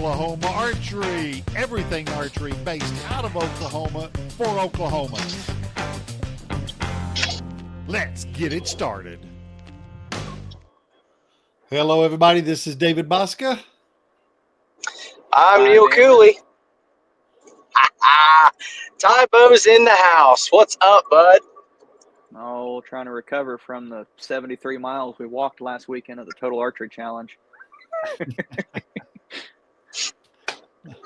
Oklahoma Archery. Everything archery based out of Oklahoma for Oklahoma. Let's get it started. Hello, everybody. This is David Bosca. I'm Neil Cooley. Tybo's in the house. What's up, bud? Oh, trying to recover from the 73 miles we walked last weekend at the Total Archery Challenge.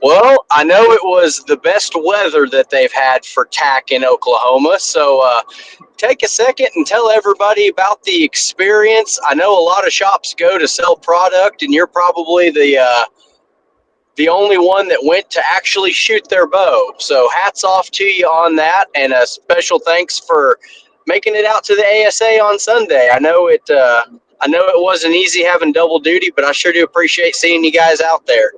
Well, I know it was the best weather that they've had for tack in Oklahoma, so take a second and tell everybody about the experience. I know a lot of shops go to sell product, and you're probably the only one that went to actually shoot their bow. So hats off to you on that, and a special thanks for making it out to the ASA on Sunday. I know it wasn't easy having double duty, but I sure do appreciate seeing you guys out there.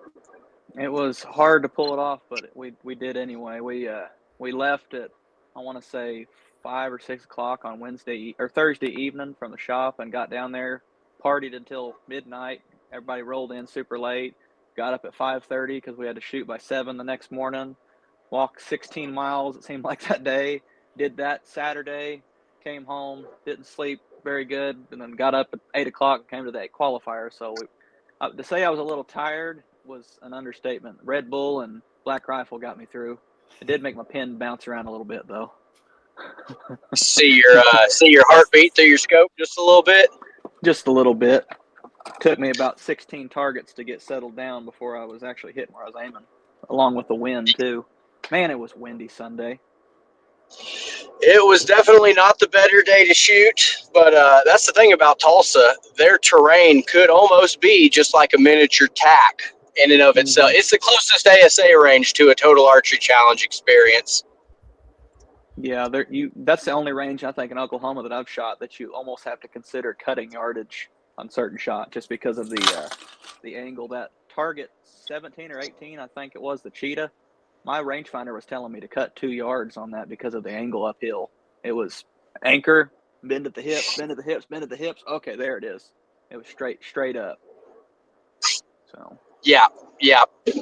It was hard to pull it off, but we did anyway. We left at, I want to say, 5 or 6 o'clock on Thursday evening from the shop and got down there, partied until midnight. Everybody rolled in super late. Got up at 5:30 because we had to shoot by 7 the next morning. Walked 16 miles, it seemed like that day. Did that Saturday, came home, didn't sleep very good, and then got up at 8 o'clock and came to that qualifier. So to say I was a little tired was an understatement. Red Bull and Black Rifle got me through. It did make my pen bounce around a little bit, though. See your heartbeat through your scope just a little bit? Just a little bit. Took me about 16 targets to get settled down before I was actually hitting where I was aiming, along with the wind, too. Man, it was windy Sunday. It was definitely not the better day to shoot, but that's the thing about Tulsa. Their terrain could almost be just like a miniature tack in and of itself. It's the closest ASA range to a Total Archery Challenge experience. Yeah, that's the only range, I think, in Oklahoma that I've shot that you almost have to consider cutting yardage on certain shot just because of the angle. That target 17 or 18, I think it was, the cheetah, my rangefinder was telling me to cut 2 yards on that because of the angle uphill. It was anchor, bend at the hips, bend at the hips, bend at the hips. Okay, there it is. It was straight up. So yeah.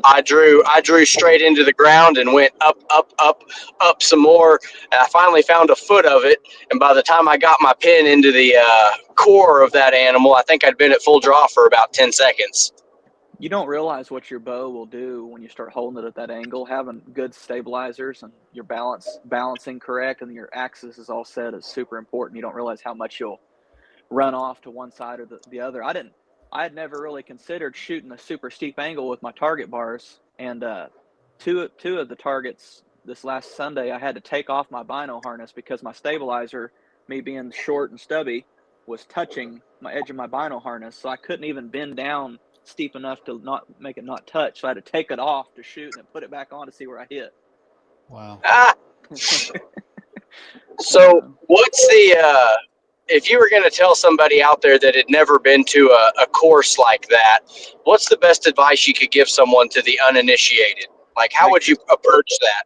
I drew straight into the ground and went up some more. And I finally found a foot of it. And by the time I got my pin into the core of that animal, I think I'd been at full draw for about 10 seconds. You don't realize what your bow will do when you start holding it at that angle. Having good stabilizers and your balancing correct and your axis is all set is super important. You don't realize how much you'll run off to one side or the other. I had never really considered shooting a super steep angle with my target bars, and two of the targets this last Sunday, I had to take off my bino harness because my stabilizer, me being short and stubby, was touching my edge of my bino harness, so I couldn't even bend down steep enough to not make it not touch. So I had to take it off to shoot and put it back on to see where I hit. Wow. So what's if you were going to tell somebody out there that had never been to a course like that, what's the best advice you could give someone to the uninitiated? Like, how would you approach that?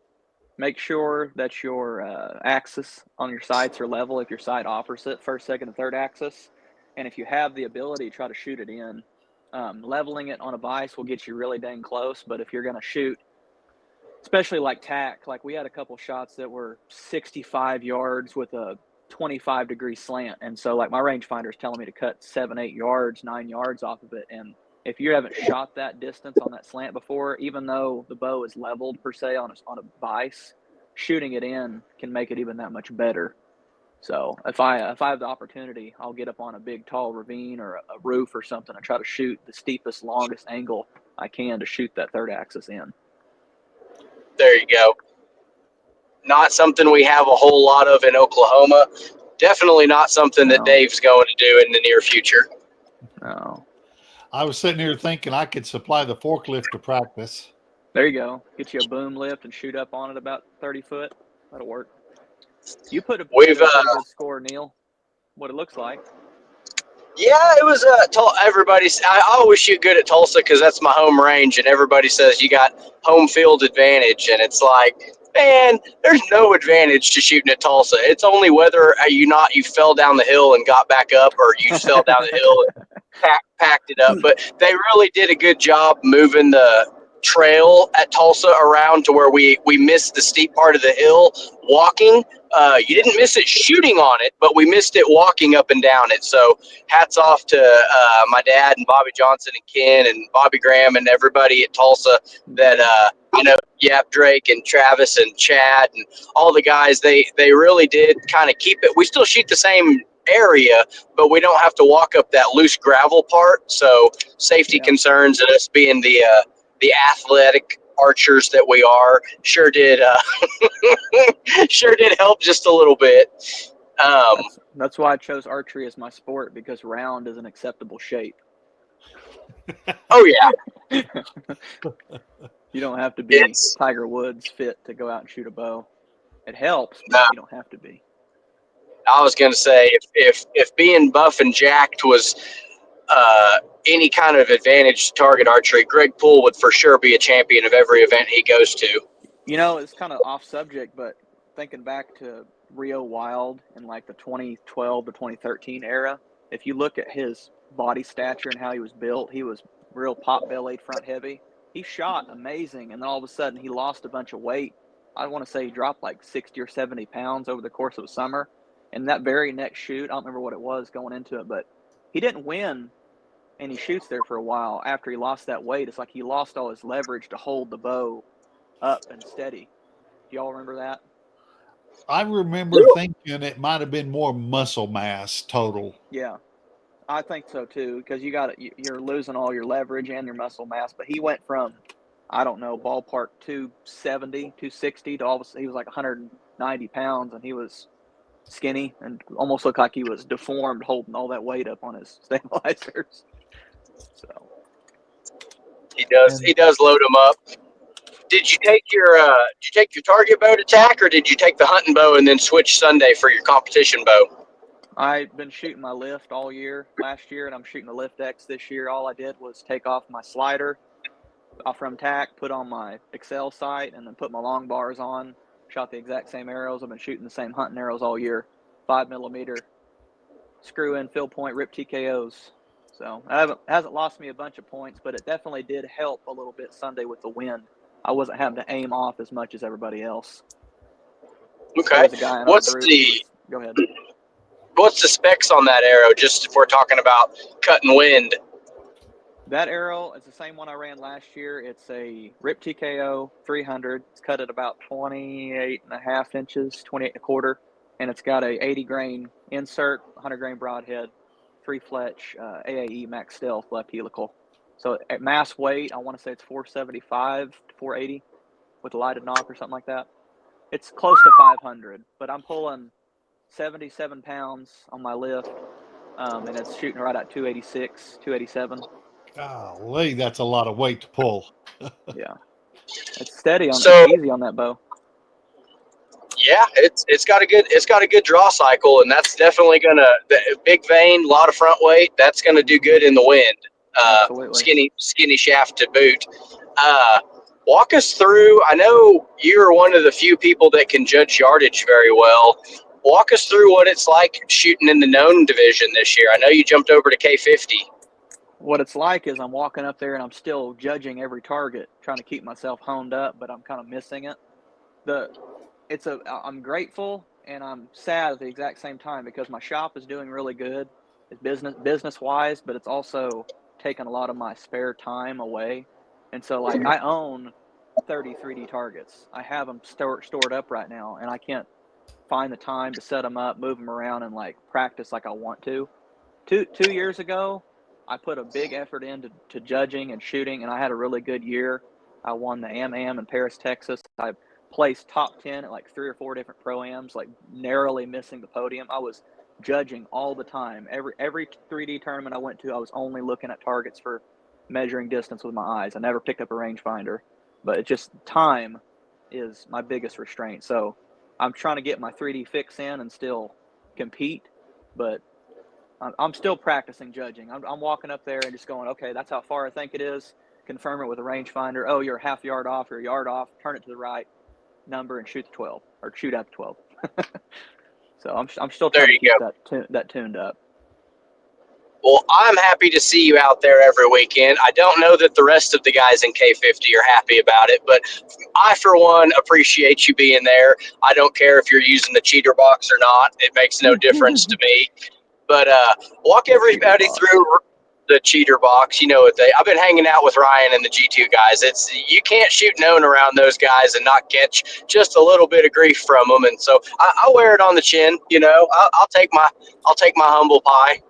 Make sure that your axis on your sights are level if your sight offers it, first, second, and third axis. And if you have the ability, try to shoot it in. Leveling it on a vise will get you really dang close, but if you're going to shoot, especially like tack, like we had a couple shots that were 65 yards with a 25-degree slant, and so like my rangefinder is telling me to cut 7, 8 yards, 9 yards off of it, and if you haven't shot that distance on that slant before, even though the bow is leveled per se on a vise, shooting it in can make it even that much better. So if I have the opportunity, I'll get up on a big tall ravine or a roof or something and try to shoot the steepest, longest angle I can to shoot that third axis in. There you go. Not something we have a whole lot of in Oklahoma. Definitely not something that Dave's going to do in the near future. No. I was sitting here thinking I could supply the forklift to practice. There you go. Get you a boom lift and shoot up on it about 30 foot. That'll work. You put a pretty good score, Neil. What it looks like. Yeah, it was everybody's. I always shoot good at Tulsa because that's my home range, and everybody says you got home field advantage, and it's like, man, there's no advantage to shooting at Tulsa. It's only whether you fell down the hill and got back up, or you just fell down the hill and packed it up. But they really did a good job moving the trail at Tulsa around to where we missed the steep part of the hill walking. You didn't miss it shooting on it, but we missed it walking up and down it. So hats off to my dad and Bobby Johnson and Ken and Bobby Graham and everybody at Tulsa that Yap Drake and Travis and Chad and all the guys. They really did kind of keep it. We still shoot the same area, but we don't have to walk up that loose gravel part. So safety concerns and us being the athletic archers that we are sure did help just a little bit. That's why I chose archery as my sport, because round is an acceptable shape. Oh yeah. You don't have to be Tiger Woods fit to go out and shoot a bow. It helps, but you don't have to be. I was going to say, if being buff and jacked was any kind of advantage to target archery, Greg Poole would for sure be a champion of every event he goes to. You know, it's kind of off subject, but thinking back to Rio Wild in like the 2012 to 2013 era, if you look at his body stature and how he was built, he was real pot-bellied, front heavy. He shot amazing, and then all of a sudden he lost a bunch of weight. I want to say he dropped like 60 or 70 pounds over the course of the summer. And that very next shoot, I don't remember what it was going into it, but he didn't win any shoots there for a while after he lost that weight. It's like he lost all his leverage to hold the bow up and steady. Do y'all remember that? I remember thinking it might have been more muscle mass total. Yeah, I think so too, because you're losing all your leverage and your muscle mass. But he went from, I don't know, ballpark 270, 260 to all of a sudden he was like 190 pounds, and he was skinny and almost looked like he was deformed holding all that weight up on his stabilizers. So he does load them up. Did you take your target bow to tack, or did you take the hunting bow and then switch Sunday for your competition bow? I've been shooting my lift all year last year, and I'm shooting the Lift X this year. All I did was take off my slider from tack, put on my Excel sight, and then put my long bars on. Shot the exact same arrows. I've been shooting the same hunting arrows all year. 5mm screw in fill point rip TKOs. So it hasn't lost me a bunch of points, but it definitely did help a little bit Sunday with the wind. I wasn't having to aim off as much as everybody else. Okay. Go ahead. What's the specs on that arrow, just if we're talking about cutting wind? That arrow is the same one I ran last year. It's a Rip TKO 300. It's cut at about 28.5 inches, 28.25, and it's got a 80 grain insert, 100 grain broadhead, 3 fletch AAE Max Stealth left helical. So at mass weight, I want to say it's 475 to 480 with a lighted knock or something like that. It's close to 500, but I'm pulling 77 pounds on my lift, and it's shooting right at 286, 287. Golly, that's a lot of weight to pull. Yeah, it's steady it's easy on that bow. Yeah, it's got a good draw cycle, and that's definitely big vane, a lot of front weight. That's gonna do good in the wind. Absolutely. Skinny shaft to boot. Walk us through. I know you're one of the few people that can judge yardage very well. Walk us through what it's like shooting in the known division this year. I know you jumped over to K50. What it's like is I'm walking up there and I'm still judging every target, trying to keep myself honed up, but I'm kind of missing it. I'm grateful and I'm sad at the exact same time, because my shop is doing really good. It's business wise, but it's also taken a lot of my spare time away. And so like I own 30 3D targets. I have them stored up right now, and I can't find the time to set them up, move them around, and like practice like I want to. Two years ago, I put a big effort into judging and shooting, and I had a really good year. I won the Am in Paris, Texas. I placed top 10 at like 3 or 4 different pro-ams, like narrowly missing the podium. I was judging all the time. Every 3D tournament I went to, I was only looking at targets for measuring distance with my eyes. I never picked up a rangefinder, but it's just time is my biggest restraint. So I'm trying to get my 3D fix in and still compete, but I'm still practicing judging. I'm walking up there and just going, okay, that's how far I think it is. Confirm it with a rangefinder. Oh, you're a half yard off or a yard off. Turn it to the right number and shoot the 12 or shoot at the 12. So I'm still trying to keep that tuned up. Well, I'm happy to see you out there every weekend. I don't know that the rest of the guys in K50 are happy about it, but I, for one, appreciate you being there. I don't care if you're using the cheater box or not. It makes no difference to me. But walk everybody through the cheater box. You know what I've been hanging out with Ryan and the G2 guys. You can't shoot known around those guys and not catch just a little bit of grief from them. And so I wear it on the chin. I'll take my humble pie.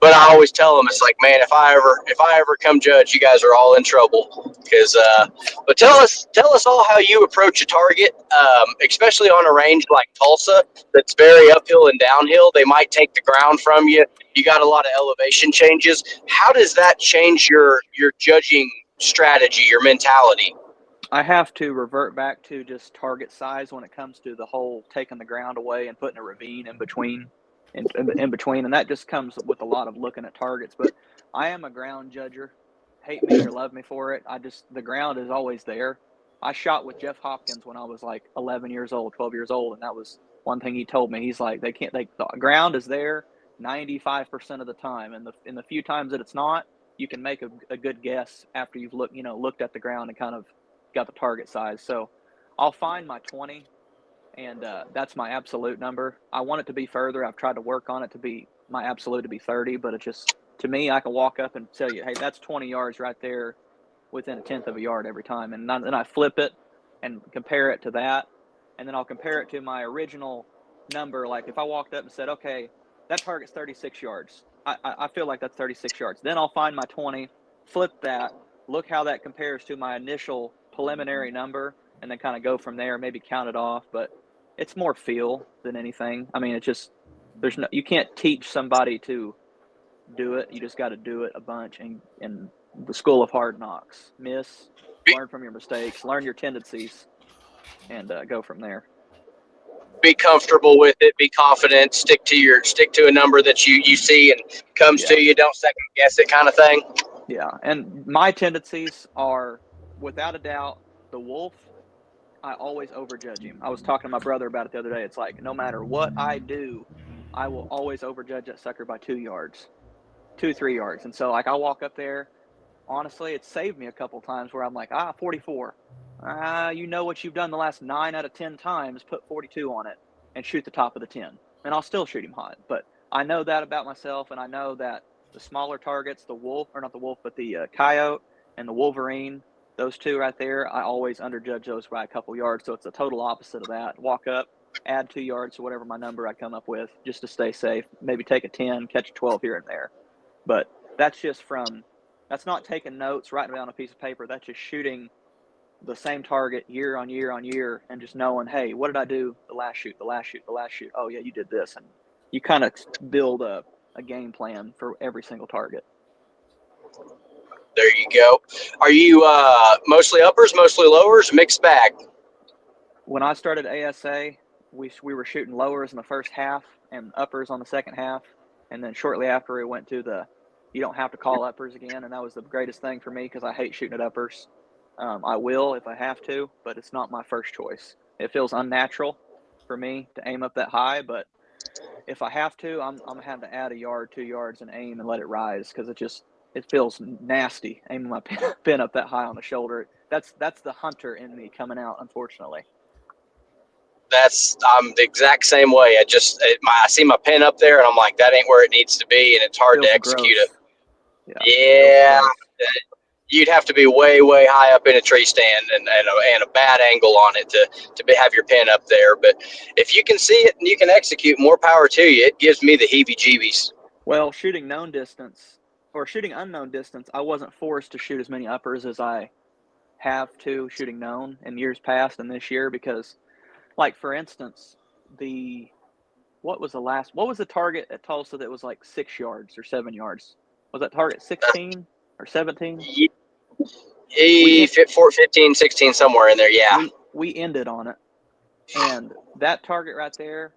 But I always tell them, it's like, man, if I ever come judge, you guys are all in trouble. But tell us all how you approach a target, especially on a range like Tulsa that's very uphill and downhill. They might take the ground from you. You got a lot of elevation changes. How does that change your judging strategy, your mentality? I have to revert back to just target size when it comes to the whole taking the ground away and putting a ravine in between. And that just comes with a lot of looking at targets. But I am a ground judger. Hate me or love me for it. The ground is always there. I shot with Jeff Hopkins when I was like 11 years old, 12 years old, and that was one thing he told me. He's like, the ground is there 95% of the time, and in the few times that it's not, you can make a good guess after you've looked at the ground and kind of got the target size. So I'll find my 20. And that's my absolute number. I want it to be further. I've tried to work on it to be my absolute to be 30, but it just, to me, I can walk up and tell you, hey, that's 20 yards right there within a tenth of a yard every time. And then I flip it and compare it to that. And then I'll compare it to my original number. Like if I walked up and said, okay, that target's 36 yards. I feel like that's 36 yards. Then I'll find my 20, flip that, look how that compares to my initial preliminary number, and then kind of go from there, maybe count it off. But it's more feel than anything. I mean, it's just, you can't teach somebody to do it. You just got to do it a bunch. And the school of hard knocks, learn from your mistakes, learn your tendencies, and go from there. Be comfortable with it. Be confident. Stick to a number that you see and comes to you. Don't second guess it, kind of thing. Yeah, and my tendencies are, without a doubt, the wolf. I always overjudge him. I was talking to my brother about it the other day. It's like, no matter what I do, I will always overjudge that sucker by 2 yards, 3 yards. And so, like, I'll walk up there. Honestly, it's saved me a couple times where I'm like, 44. You know what you've done the last 9 out of 10 times, put 42 on it and shoot the top of the 10. And I'll still shoot him hot. But I know that about myself, and I know that the smaller targets, the wolf, or not the wolf, but the coyote and the wolverine, those two right there, I always underjudge those by a couple yards. So it's a total opposite of that. Walk up, add 2 yards to whatever my number I come up with just to stay safe. Maybe take a 10, catch a 12 here and there. But that's not taking notes, writing it on a piece of paper. That's just shooting the same target year on year on year and just knowing, hey, what did I do the last shoot? Oh, yeah, you did this. And you kind of build a game plan for every single target. There you go. Are you mostly uppers, mostly lowers, mixed bag? When I started ASA, we were shooting lowers in the first half and uppers on the second half. And then shortly after, we went to you don't have to call uppers again. And that was the greatest thing for me because I hate shooting at uppers. I will if I have to, but it's not my first choice. It feels unnatural for me to aim up that high, but if I have to, I'm going to have to add a yard, 2 yards and aim and let it rise because it feels nasty aiming my pin up that high on the shoulder. That's the hunter in me coming out, unfortunately. I'm the exact same way. I see my pin up there and I'm like, that ain't where it needs to be, and it's hard to execute it. Yeah. You'd have to be way, way high up in a tree stand and a bad angle on it to have your pin up there. But if you can see it and you can execute, more power to you. It gives me the heebie-jeebies. Well, shooting known distance or shooting unknown distance, I wasn't forced to shoot as many uppers as I have to shooting known in years past and this year because, like, for instance, what was the target at Tulsa that was like 6 yards or 7 yards? Was that target 16 or 17? 15, 16, somewhere in there, yeah. We ended on it. And that target right there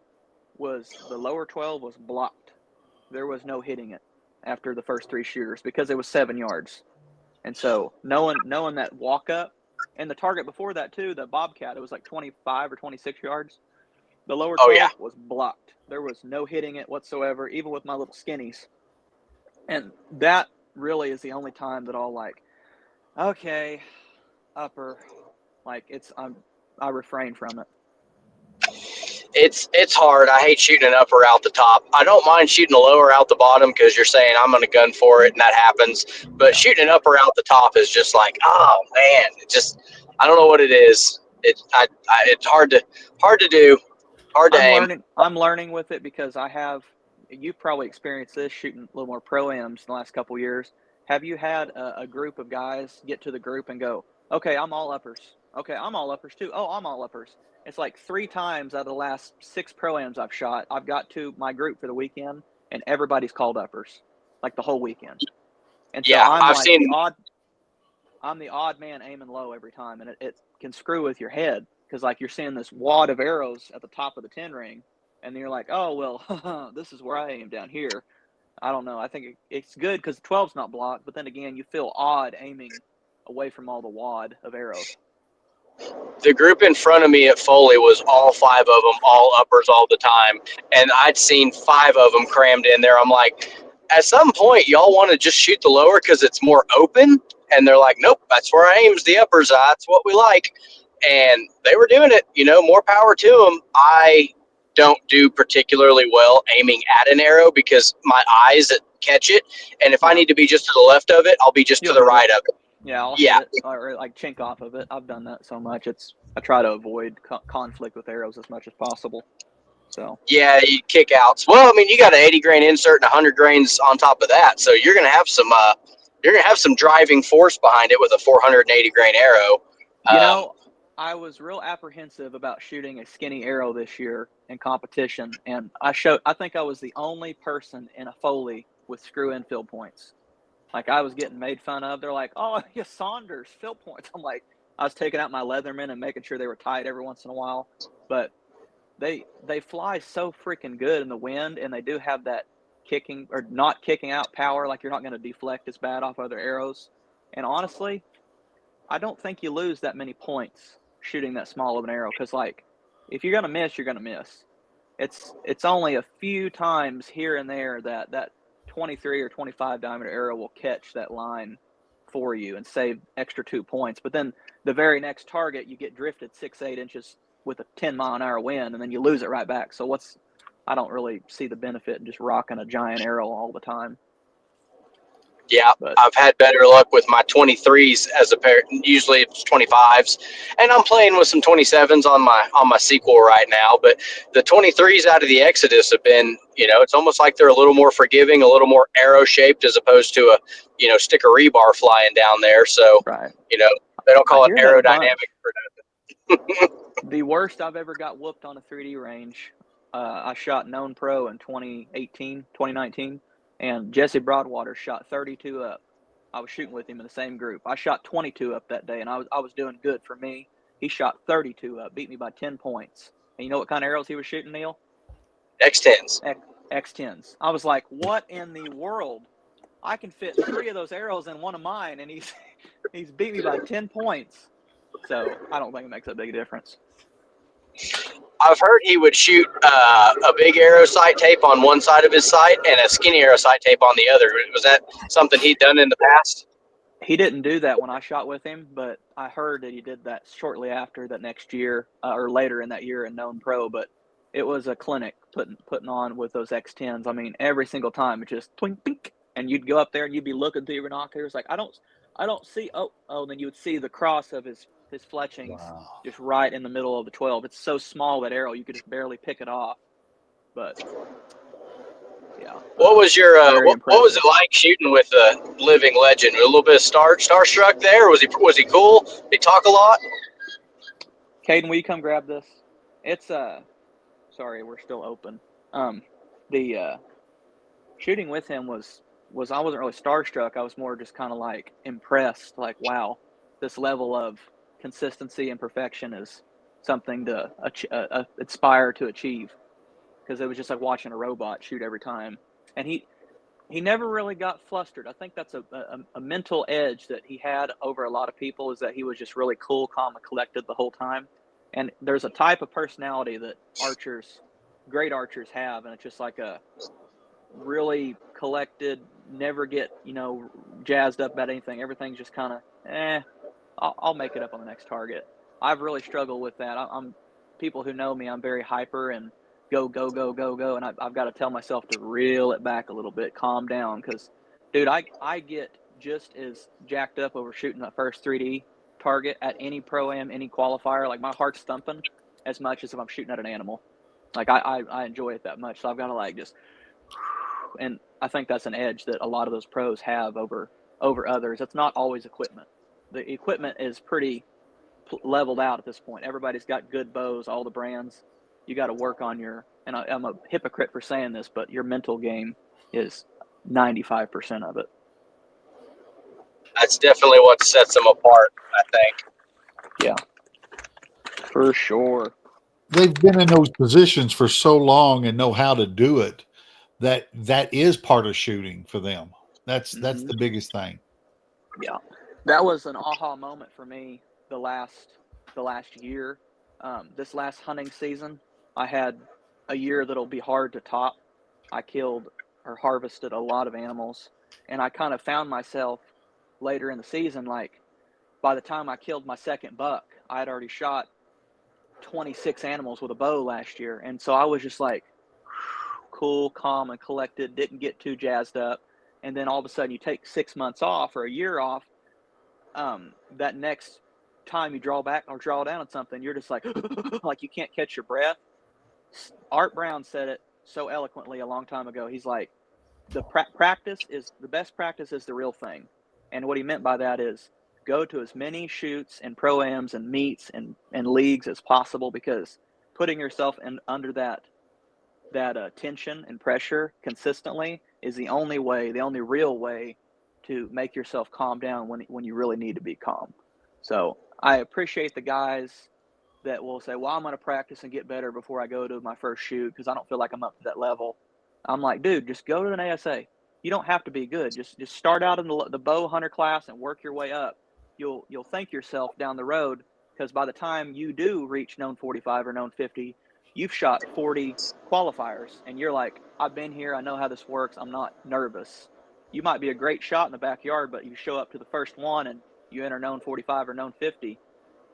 the lower 12 was blocked. There was no hitting it after the first 3 shooters because it was 7 yards. And so knowing that walk up, and the target before that too, the Bobcat, it was like 25 or 26 yards. The lower 12 was blocked. There was no hitting it whatsoever, even with my little skinnies. And that really is the only time that I'll like, okay, upper, like I refrain from it. It's hard. I hate shooting an upper out the top. I don't mind shooting a lower out the bottom because you're saying I'm going to gun for it and that happens. But shooting an upper out the top is just like, oh man, it just, I don't know what it is. It's hard to do, hard to aim. I'm learning with it because you've probably experienced this shooting a little more pro-ams in the last couple of years. Have you had a group of guys get to the group and go, okay, I'm all uppers. Okay, I'm all uppers too. Oh, I'm all uppers. It's like 3 times out of the last 6 pro-ams I've shot, I've got to my group for the weekend, and everybody's called uppers, like the whole weekend. And so Yeah, I'm I've like seen. I'm the odd man aiming low every time, and it can screw with your head because like you're seeing this wad of arrows at the top of the 10 ring, and then you're like, oh well, this is where I aim down here. I don't know. I think it's good because the 12's not blocked, but then again, you feel odd aiming away from all the wad of arrows. The group in front of me at Foley was all 5 of them, all uppers all the time. And I'd seen 5 of them crammed in there. I'm like, at some point, y'all want to just shoot the lower because it's more open? And they're like, nope, that's where I aim's the uppers. That's what we like. And they were doing it, more power to them. I don't do particularly well aiming at an arrow because my eyes catch it. And if I need to be just to the left of it, I'll be just to the right of it. Yeah, I'll hit it or like chink off of it. I've done that so much. I try to avoid conflict with arrows as much as possible. So yeah, you kick outs. Well, I mean, you got an 80 grain insert and 100 grains on top of that, so you're gonna have some driving force behind it with a 480 grain arrow. I was real apprehensive about shooting a skinny arrow this year in competition, and I think I was the only person in a Foley with screw in field points. Like I was getting made fun of. They're like, "Oh, yeah, Saunders field points." I'm like, I was taking out my Leatherman and making sure they were tight every once in a while. But they fly so freaking good in the wind, and they do have that kicking or not kicking out power. Like you're not going to deflect as bad off other arrows. And honestly, I don't think you lose that many points shooting that small of an arrow because, like, if you're going to miss, you're going to miss. It's only a few times here and there that 23 or 25 diameter arrow will catch that line for you and save extra 2 points. But then the very next target, you get drifted 6-8 inches with a 10-mile-an-hour wind, and then you lose it right back. So I don't really see the benefit in just rocking a giant arrow all the time. Yeah, but I've had better luck with my 23s as a pair. Usually it's 25s, and I'm playing with some 27s on my sequel right now. But the 23s out of the Exodus have been, it's almost like they're a little more forgiving, a little more arrow shaped as opposed to a, stick of rebar flying down there. So, right. They don't call it aerodynamic for nothing. The worst I've ever got whooped on a 3D range, I shot Known Pro in 2019. And Jesse Broadwater shot 32 up. I was shooting with him in the same group. I shot 22 up that day, and I was doing good for me. He shot 32 up, beat me by 10 points. And you know what kind of arrows he was shooting, Neil? X10s. X10s. I was like, what in the world? I can fit 3 of those arrows in one of mine, and he's beat me by 10 points. So I don't think it makes a big difference. I've heard he would shoot a big arrow sight tape on one side of his sight and a skinny arrow sight tape on the other. Was that something he'd done in the past? He didn't do that when I shot with him, but I heard that he did that shortly after that next year or later in that year in Known Pro. But it was a clinic putting on with those X10s. I mean, every single time it just twink, twink, and you'd go up there and you'd be looking through your binoculars like I don't see. Oh, then you would see the cross of his fletchings just right in the middle of the 12. It's so small, that arrow, you could just barely pick it off. But yeah. What was your what was it like shooting with a living legend? A little bit of starstruck there? Was he cool? Did he talk a lot? Caden, will you come grab this? It's sorry, we're still open. The shooting with him was I wasn't really starstruck. I was more just kind of like impressed, like, wow, this level of consistency and perfection is something to aspire to achieve, because it was just like watching a robot shoot every time. And he never really got flustered. I think that's a mental edge that he had over a lot of people, is that he was just really cool, calm, and collected the whole time. And there's a type of personality that great archers have, and it's just like really collected, never get, jazzed up about anything. Everything's just kind of, I'll make it up on the next target. I've really struggled with that. I'm people who know me, I'm very hyper and go, go, go, go, go. And I've got to tell myself to reel it back a little bit, calm down. Because, dude, I get just as jacked up over shooting that first 3D target at any Pro-Am, any qualifier. Like, my heart's thumping as much as if I'm shooting at an animal. Like, I enjoy it that much. So I've got to, like, just – and I think that's an edge that a lot of those pros have over others. It's not always equipment. The equipment is pretty leveled out at this point. Everybody's got good bows, all the brands. You got to work on your, and I'm a hypocrite for saying this, but your mental game is 95% of it. That's definitely what sets them apart, I think. Yeah, for sure. They've been in those positions for so long and know how to do it that is part of shooting for them. That's the biggest thing. Yeah, that was an aha moment for me the last year. This last hunting season, I had a year that'll be hard to top. I killed or harvested a lot of animals, and I kind of found myself later in the season, like by the time I killed my second buck, I had already shot 26 animals with a bow last year. And so I was just like cool, calm, and collected, didn't get too jazzed up. And then all of a sudden you take 6 months off or a year off. That next time you draw back or draw down on something, you're just like, like you can't catch your breath. Art Brown said it so eloquently a long time ago. He's like, the best practice is the real thing. And what he meant by that is go to as many shoots and pro-ams and meets and leagues as possible, because putting yourself under that tension and pressure consistently is the only real way to make yourself calm down when you really need to be calm. So I appreciate the guys that will say, well, I'm going to practice and get better before I go to my first shoot because I don't feel like I'm up to that level. I'm like, dude, just go to an ASA. You don't have to be good. Just start out in the bow hunter class and work your way up. You'll thank yourself down the road, because by the time you do reach known 45 or known 50, you've shot 40 qualifiers, and you're like, I've been here. I know how this works. I'm not nervous. You might be a great shot in the backyard, but you show up to the first one and you enter known 45 or known 50,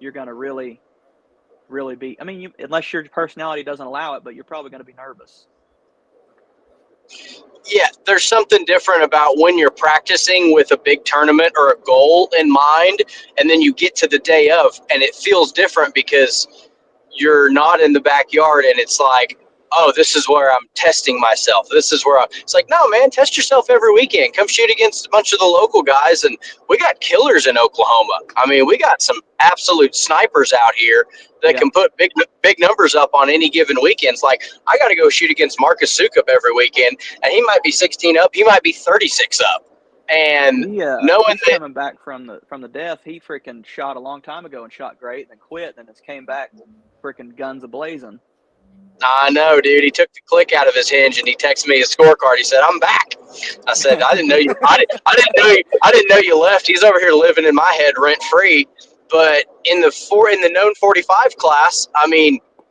you're going to really, really be, unless your personality doesn't allow it, but you're probably going to be nervous. Yeah, there's something different about when you're practicing with a big tournament or a goal in mind, and then you get to the day of, and it feels different because you're not in the backyard, and it's like, oh, this is where I'm testing myself. It's like, no, man, test yourself every weekend. Come shoot against a bunch of the local guys, and we got killers in Oklahoma. We got some absolute snipers out here that can put big numbers up on any given weekend. It's like, I got to go shoot against Marcus Sukup every weekend, and he might be 16 up, he might be 36 up. And he's coming back from the death. He freaking shot a long time ago and shot great, and then quit, and then just came back freaking guns a-blazing. I know, dude. He took the click out of his hinge and he texted me his scorecard. He said, "I'm back." I said, "I didn't know you. I didn't know you left. He's over here living in my head rent free." But in the known 45 class,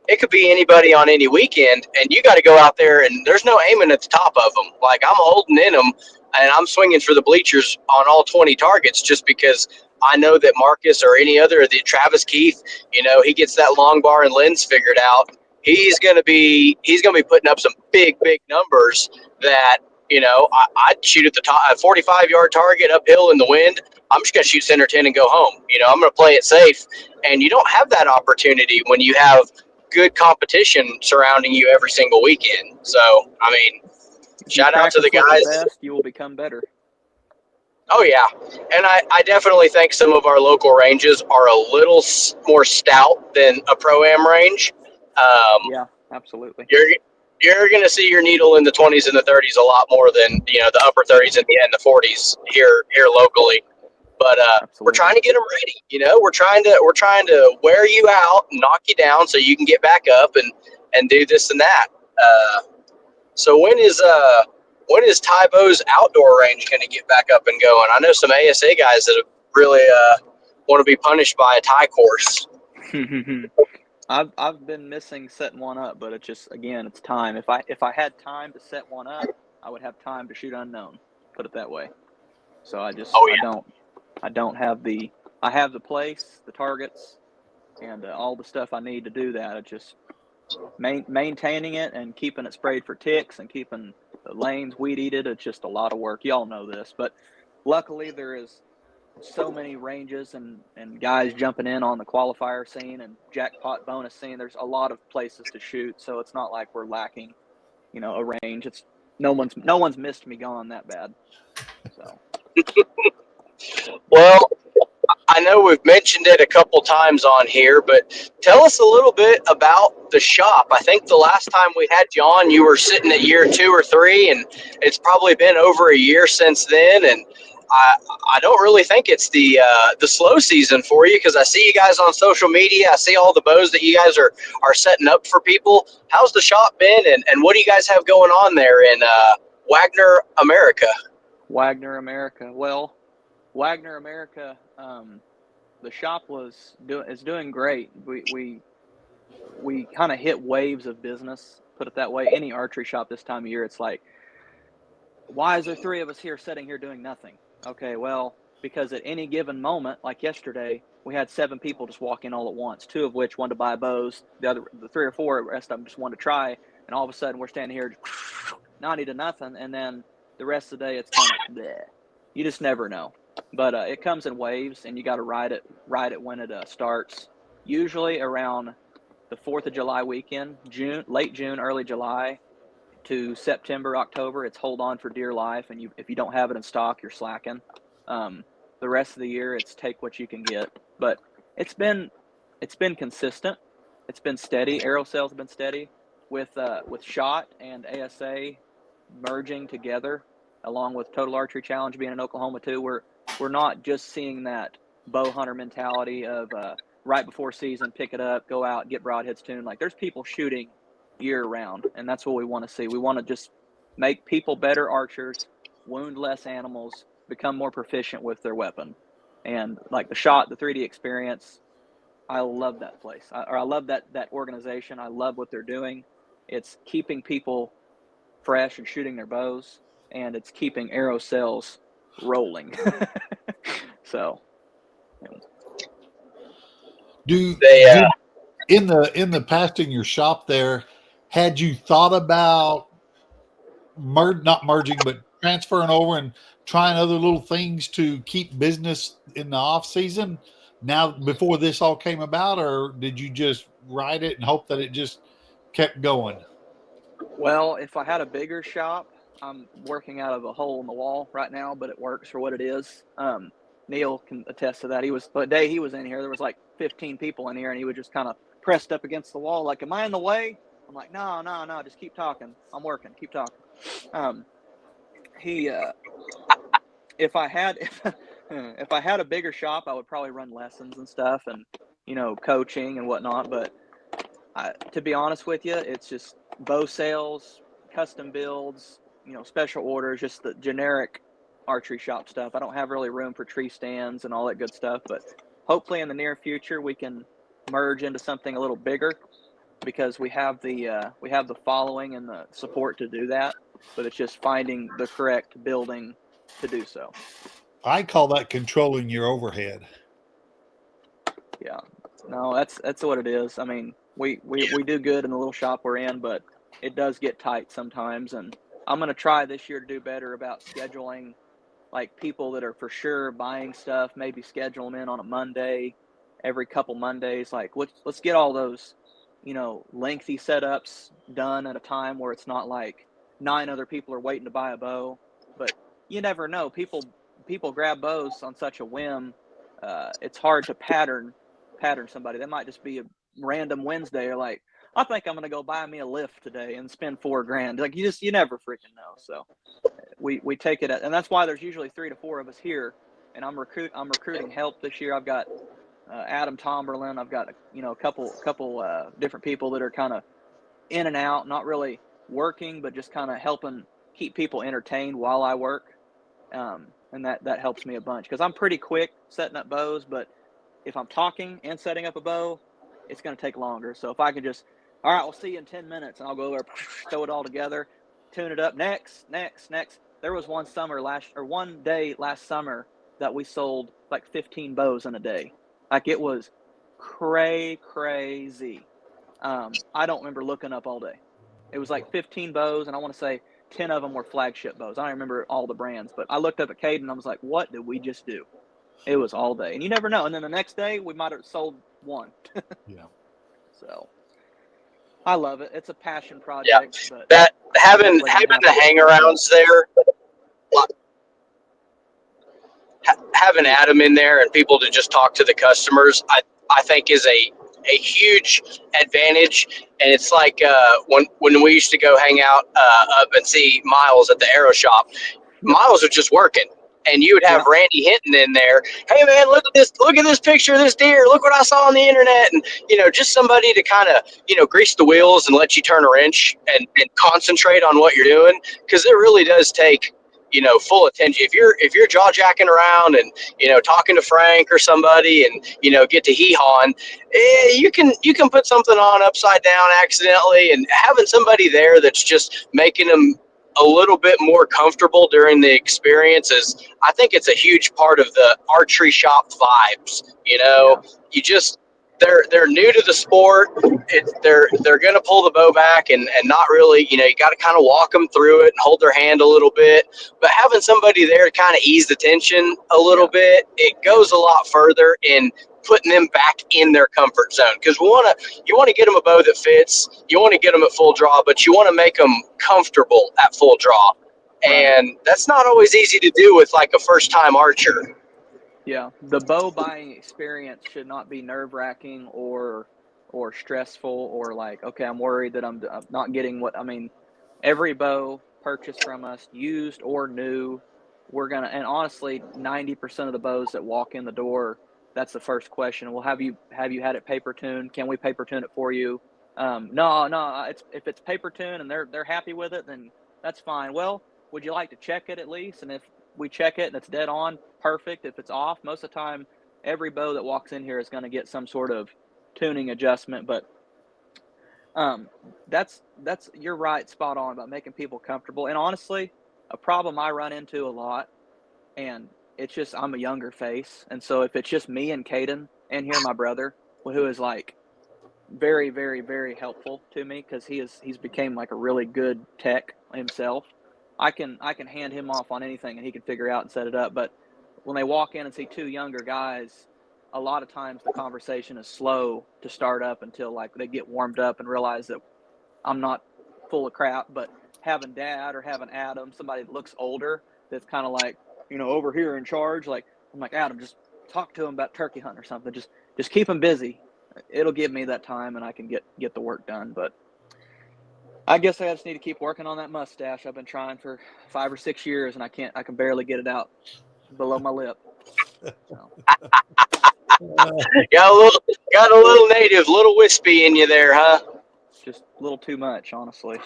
it could be anybody on any weekend, and you got to go out there, and there's no aiming at the top of them. Like, I'm holding in them, and I'm swinging for the bleachers on all 20 targets just because I know that Marcus or any other, the Travis Keith, he gets that long bar and lens figured out. He's gonna be putting up some big numbers that I'd shoot at the top, a 45-yard target uphill in the wind. I'm just gonna shoot center 10 and go home. I'm gonna play it safe, and you don't have that opportunity when you have good competition surrounding you every single weekend. So shout out to the guys. The best, you will become better. Oh yeah, and I definitely think some of our local ranges are a little more stout than a Pro-Am range. Yeah, absolutely. You're going to see your needle in the 20s and the 30s a lot more than the upper 30s and the 40s here locally. But we're trying to get them ready. We're trying to wear you out and knock you down so you can get back up and do this and that. So when is Tybo's outdoor range going to get back up and going? I know some ASA guys that really want to be punished by a tie course. I've been missing setting one up, but it's just, again, it's time. If I had time to set one up, I would have time to shoot unknown, put it that way. So I don't have I have the place, the targets, and all the stuff I need to do that. It's just maintaining it and keeping it sprayed for ticks and keeping the lanes weed eated. It's just a lot of work. Y'all know this, but luckily there is so many ranges and guys jumping in on the qualifier scene and jackpot bonus scene. There's a lot of places to shoot, so it's not like we're lacking, a range. It's no one's missed me gone that bad. So Well, I know we've mentioned it a couple times on here, but tell us a little bit about the shop. I think the last time we had you on, you were sitting at year 2 or 3, and it's probably been over a year since then. And I don't really think it's the slow season for you, because I see you guys on social media. I see all the bows that you guys are setting up for people. How's the shop been, and what do you guys have going on there in Wagner, America? Wagner, America. Well, Wagner, America. The shop is doing great. We kind of hit waves of business, put it that way. Any archery shop this time of year, it's like, why is there 3 of us here sitting here doing nothing? Okay, well, because at any given moment, like yesterday, we had 7 people just walk in all at once, 2 of which wanted to buy bows. The 3 or 4, the rest of them just wanted to try. And all of a sudden, we're standing here, 90 to nothing. And then the rest of the day, it's kind of bleh. You just never know. But it comes in waves, and you got to ride it when it starts. Usually around the 4th of July weekend, late June, early July to September, October. It's hold on for dear life, and if you don't have it in stock, you're slacking. The rest of the year, it's take what you can get. But it's been consistent. It's been steady. Arrow sales have been steady with SHOT and ASA merging together, along with Total Archery Challenge being in Oklahoma too. We're not just seeing that bow hunter mentality of right before season, pick it up, go out, get broadheads tuned. Like, there's people shooting year round, and that's what we want to see. We want to just make people better archers, wound less animals, become more proficient with their weapon. And like the SHOT, the 3D experience, I love that place. I love that organization. I love what they're doing. It's keeping people fresh and shooting their bows, and it's keeping arrow sales rolling. So in the past in your shop there, had you thought about not merging but transferring over and trying other little things to keep business in the off season now before this all came about, or did you just ride it and hope that it just kept going? Well, if I had a bigger shop, I'm working out of a hole in the wall right now, but it works for what it is. Neil can attest to that. The day he was in here, there was like 15 people in here, and he was just kind of pressed up against the wall. Like, am I in the way? I'm like, no, just keep talking. I'm working. Keep talking. If I had a bigger shop, I would probably run lessons and stuff, and coaching and whatnot. But to be honest with you, it's just bow sales, custom builds, special orders, just the generic archery shop stuff. I don't have really room for tree stands and all that good stuff, but hopefully in the near future we can merge into something a little bigger, because we have the following and the support to do that, but it's just finding the correct building to do so. I call that controlling your overhead. Yeah, no, that's what it is. I mean, we do good in the little shop we're in, but it does get tight sometimes, and I'm going to try this year to do better about scheduling, like, people that are for sure buying stuff, maybe schedule them in on a Monday, every couple Mondays. Like, let's get all those, lengthy setups done at a time where it's not like 9 other people are waiting to buy a bow. But you never know. People grab bows on such a whim. It's hard to pattern somebody. That might just be a random Wednesday, or like, I think I'm going to go buy me a lift today and spend $4,000. Like, you never freaking know. So we take it, and that's why there's usually 3 to 4 of us here. And I'm recruiting help this year. I've got Adam Tomberlin. I've got a couple different people that are kind of in and out, not really working, but just kind of helping keep people entertained while I work. And that helps me a bunch, because I'm pretty quick setting up bows, but if I'm talking and setting up a bow, it's going to take longer. So if I can just, all right, we'll see you in 10 minutes, and I'll go over, throw it all together, tune it up. Next. There was one day last summer that we sold like 15 bows in a day. Like it was crazy. I don't remember looking up all day. It was like 15 bows, and I want to say 10 of them were flagship bows. I don't remember all the brands, but I looked up at Caden and I was like, what did we just do? It was all day. And you never know. And then the next day, we might have sold one. Yeah. So I love it. It's a passion project. Yeah. But That having the hang-arounds there, having Adam in there and people to just talk to the customers, I think is a huge advantage. And it's like when we used to go hang out up and see Miles at the aero shop, Miles was just working. And you would have Randy Hinton in there. Hey man, look at this picture of this deer. Look what I saw on the internet. And just somebody to kind of grease the wheels and let you turn a wrench and concentrate on what you're doing, because it really does take full attention. If you're jaw jacking around and talking to Frank or somebody and get to hee-hawing, you can put something on upside down accidentally, and having somebody there that's just making them a little bit more comfortable during the experience I think it's a huge part of the archery shop vibes. You just they're new to the sport. They're gonna pull the bow back and not really, you got to kind of walk them through it and hold their hand a little bit. But having somebody there to kind of ease the tension a little bit, it goes a lot further in putting them back in their comfort zone. Because you want to get them a bow that fits. You want to get them at full draw, but you want to make them comfortable at full draw. And that's not always easy to do with like a first time archer. Yeah, the bow buying experience should not be nerve-wracking or stressful or like, okay, I'm worried that I'm not getting every bow purchased from us, used or new, and honestly, 90% of the bows that walk in the door, that's the first question. Well, have you had it paper tuned? Can we paper tune it for you? No, if it's paper tuned and they're happy with it, then that's fine. Well, would you like to check it at least? And if we check it and it's dead on, perfect. If it's off, most of the time, every bow that walks in here is going to get some sort of tuning adjustment. But that's you're right, spot on about making people comfortable. And honestly, a problem I run into a lot, and it's just I'm a younger face, and so if it's just me and Caden and here my brother, who is like very, very, very helpful to me because he's became like a really good tech himself. I can hand him off on anything and he can figure out and set it up. But when they walk in and see two younger guys, a lot of times the conversation is slow to start up until like they get warmed up and realize that I'm not full of crap. But having Dad or having Adam, somebody that looks older, that's kind of like, over here in charge, like I'm like, Adam, just talk to him about turkey hunting or something. Just keep him busy. It'll give me that time and I can get the work done. But I guess I just need to keep working on that mustache. I've been trying for 5 or 6 years and I can barely get it out below my lip. So. Got a little native, little wispy in you there, huh? Just a little too much, honestly.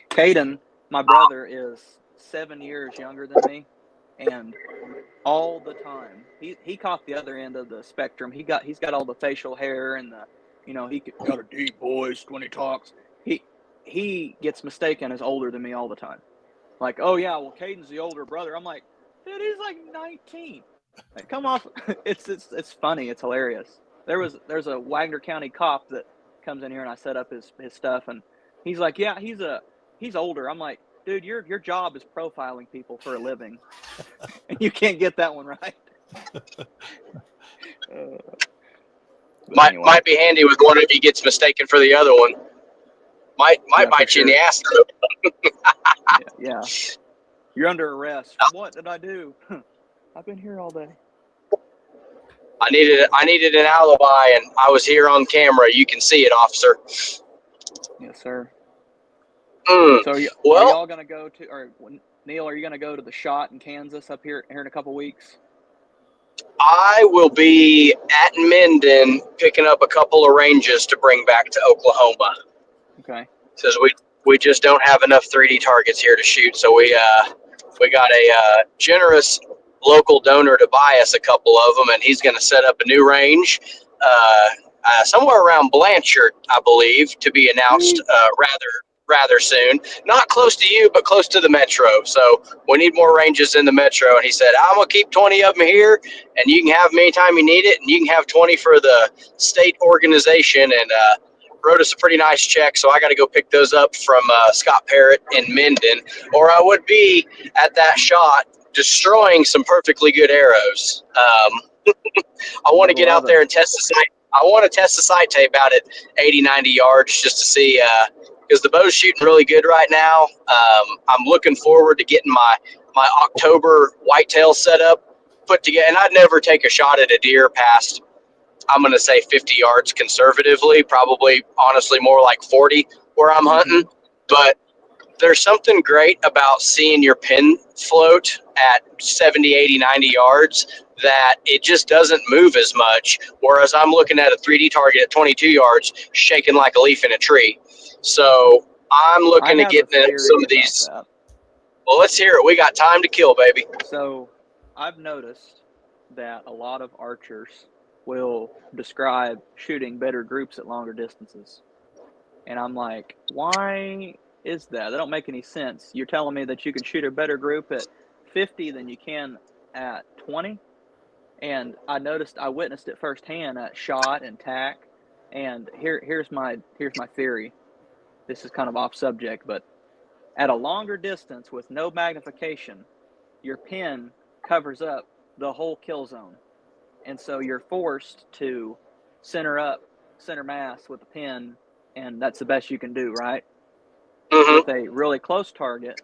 Caden, my brother, is 7 years younger than me, and all the time he caught the other end of the spectrum. He's got all the facial hair and he got a deep voice when he talks. He gets mistaken as older than me all the time. Like, oh yeah, well Caden's the older brother. I'm like, dude, he's like 19. Like, come off. It's funny. It's hilarious. There's a Wagner County cop that comes in here and I set up his stuff and he's like, yeah, he's older. I'm like, dude, your job is profiling people for a living. And you can't get that one right. Might be handy with one if he gets mistaken for the other one. Might bite you in the ass. Yeah. You're under arrest. What did I do? I've been here all day. I needed an alibi, and I was here on camera. You can see it, officer. Yes, sir. So are y'all gonna go to, or Neil? Are you gonna go to the shot in Kansas up here in a couple weeks? I will be at Minden picking up a couple of ranges to bring back to Oklahoma. Okay. Because we just don't have enough 3D targets here to shoot, so we got a generous local donor to buy us a couple of them, and he's going to set up a new range somewhere around Blanchard, I believe, to be announced rather rather soon. Not close to you, but close to the metro. So we need more ranges in the metro. And he said, I'm going to keep 20 of them here, and you can have them anytime you need it, and you can have 20 for the state organization. And wrote us a pretty nice check, so I got to go pick those up from Scott Parrott in Minden, or I would be at that shot destroying some perfectly good arrows. I want to get out there and test the sight. I want to test the sight tape out at 80, 90 yards just to see, because the bow's shooting really good right now. I'm looking forward to getting my October whitetail setup put together, and I'd never take a shot at a deer past, I'm going to say 50 yards conservatively, probably honestly more like 40 where I'm hunting. But there's something great about seeing your pin float at 70, 80, 90 yards that it just doesn't move as much. Whereas I'm looking at a 3D target at 22 yards, shaking like a leaf in a tree. So I'm looking to get some of these. Well, let's hear it. We got time to kill, baby. So I've noticed that a lot of archers will describe shooting better groups at longer distances. And I'm like, why is that? That don't make any sense. You're telling me that you can shoot a better group at 50 than you can at 20? And I witnessed it firsthand at shot and tack. And here's my theory. This is kind of off subject, but at a longer distance with no magnification, your pin covers up the whole kill zone. And so you're forced to center mass with the pin, and that's the best you can do, right? With a really close target,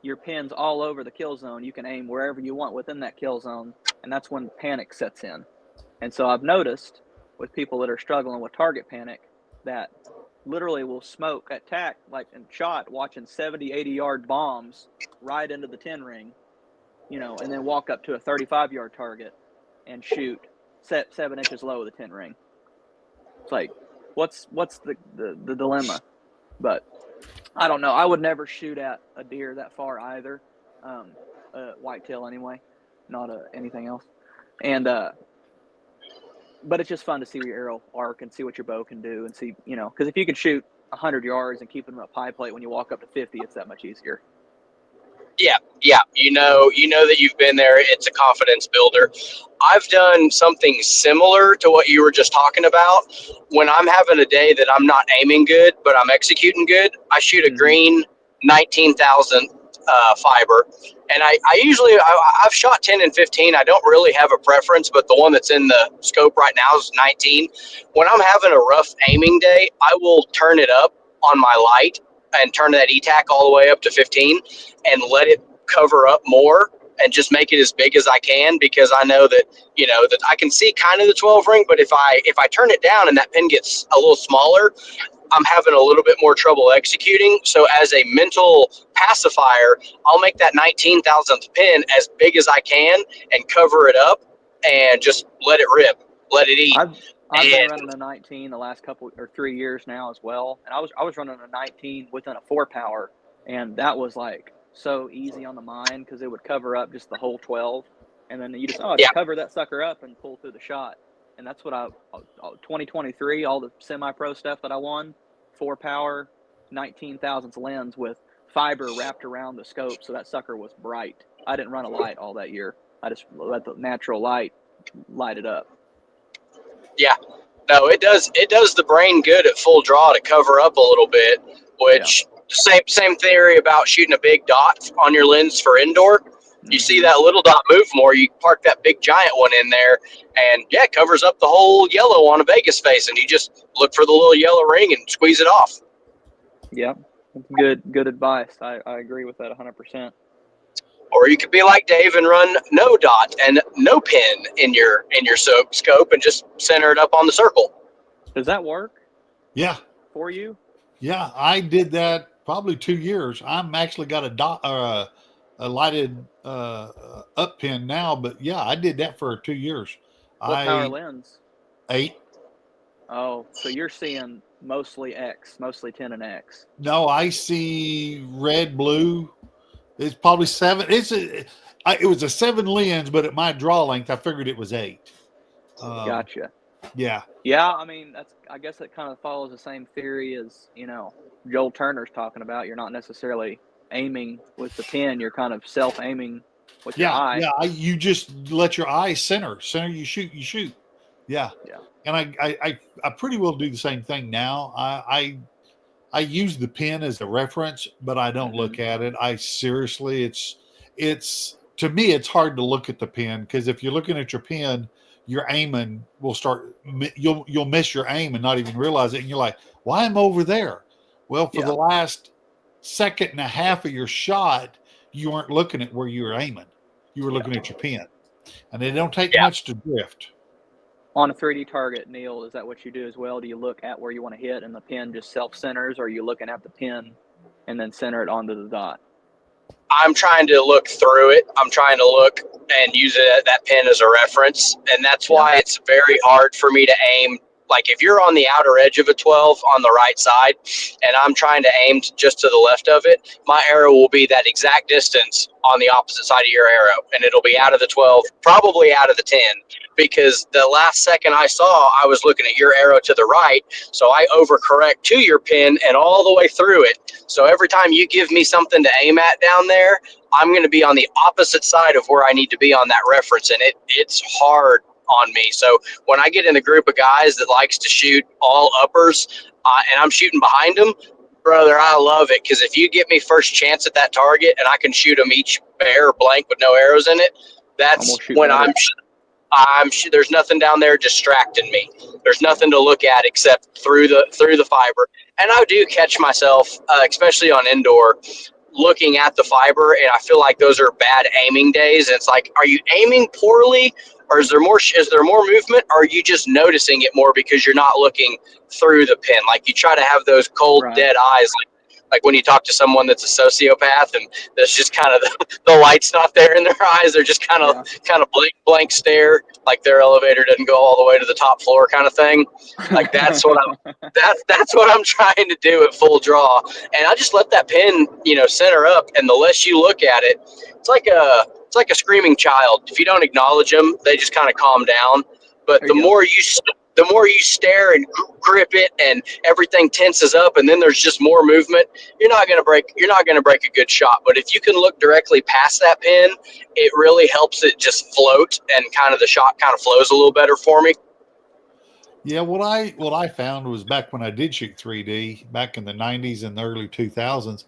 your pin's all over the kill zone. You can aim wherever you want within that kill zone, and that's when panic sets in. And so I've noticed with people that are struggling with target panic that literally will smoke at tack, like in shot, watching 70, 80-yard bombs right into the 10 ring, and then walk up to a 35-yard target and shoot 7 inches low of the 10 ring. It's like, what's the dilemma? But I don't know. I would never shoot at a deer that far either. Whitetail anyway, not anything else. And but it's just fun to see your arrow arc and see what your bow can do, and see, because if you can shoot 100 yards and keep them at pie plate when you walk up to 50, it's that much easier. Yeah. You know that you've been there. It's a confidence builder. I've done something similar to what you were just talking about. When I'm having a day that I'm not aiming good, but I'm executing good, I shoot a green 19,000 fiber. And I've shot 10 and 15. I don't really have a preference, but the one that's in the scope right now is 19. When I'm having a rough aiming day, I will turn it up on my light and turn that ETAC all the way up to 15 and let it cover up more and just make it as big as I can, because I know that, that I can see kind of the 12 ring, but if I turn it down and that pin gets a little smaller, I'm having a little bit more trouble executing. So as a mental pacifier, I'll make that 19,000th pin as big as I can and cover it up and just let it rip, let it eat. I've been running a 19 the last 3 years now as well, and I was running a 19 within a 4-power, and that was like so easy on the mind because it would cover up just the whole 12, and then you just cover that sucker up and pull through the shot. And that's what 2023, all the semi-pro stuff that I won, 4-power, 19,000th lens with fiber wrapped around the scope, so that sucker was bright. I didn't run a light all that year. I just let the natural light light it up. Yeah, no, it does the brain good at full draw to cover up a little bit, which same theory about shooting a big dot on your lens for indoor. You see that little dot move more, you park that big giant one in there, and it covers up the whole yellow on a Vegas face, and you just look for the little yellow ring and squeeze it off. Yeah, good advice. I agree with that 100%. Or you could be like Dave and run no dot and no pin in your scope and just center it up on the circle. Does that work? Yeah. For you? Yeah, I did that probably 2 years. I'm actually got a dot or a lighted up pin now, but yeah, I did that for 2 years. What power lens? 8. Oh, so you're seeing mostly 10 and X. No, I see red, blue. It's probably 7. It was a 7 lens, but at my draw length, I figured it was 8. Gotcha. Yeah. Yeah, I mean, I guess it kind of follows the same theory as, Joel Turner's talking about. You're not necessarily aiming with the pin, you're kind of self-aiming with your Yeah. eye. Yeah. You just let your eye center. You shoot. Yeah. Yeah. And I pretty well do the same thing now. I use the pin as a reference, but I don't Mhm. look at it. I seriously, it's to me, it's hard to look at the pin because if you're looking at your pin, your aiming will start. You'll miss your aim and not even realize it, and you're like, "Why am I over there?" Well, for Yeah. the last second and a half of your shot, you weren't looking at where you were aiming. You were Yeah. looking at your pin, and it don't take Yeah. much to drift. On a 3D target, Neil, is that what you do as well? Do you look at where you want to hit and the pin just self-centers, or are you looking at the pin and then center it onto the dot? I'm trying to look through it. I'm trying to look and use that pin as a reference, and that's Yeah. why it's very hard for me to aim. Like if you're on the outer edge of a 12 on the right side, and I'm trying to aim just to the left of it, my arrow will be that exact distance on the opposite side of your arrow, and it'll be out of the 12, probably out of the 10, because the last second I saw, I was looking at your arrow to the right, so I overcorrect to your pin and all the way through it. So every time you give me something to aim at down there, I'm going to be on the opposite side of where I need to be on that reference, and it's hard on me. So when I get in a group of guys that likes to shoot all uppers, and I'm shooting behind them, brother, I love it, because if you get me first chance at that target and I can shoot them each bare blank with no arrows in it, that's Almost shoot when better. there's nothing down there distracting me. There's nothing to look at except through the fiber. And I do catch myself, especially on indoor, looking at the fiber, and I feel like those are bad aiming days. And it's like, are you aiming poorly, or is there more movement, or are you just noticing it more because you're not looking through the pin? Like you try to have those cold, Right. dead eyes, like when you talk to someone that's a sociopath and there's just kind of the light's not there in their eyes. They're just kind of blank stare, like their elevator doesn't go all the way to the top floor kind of thing. Like that's what I'm trying to do at full draw. And I just let that pin, center up, and the less you look at it, it's like a screaming child. If you don't acknowledge them, they just kind of calm down. But There you go. the more you stare and grip it, and everything tenses up, and then there's just more movement, you're not going to break a good shot. But if you can look directly past that pin, it really helps it just float, and kind of the shot kind of flows a little better for me. Yeah, what I found was back when I did shoot 3D back in the 90s and the early 2000s,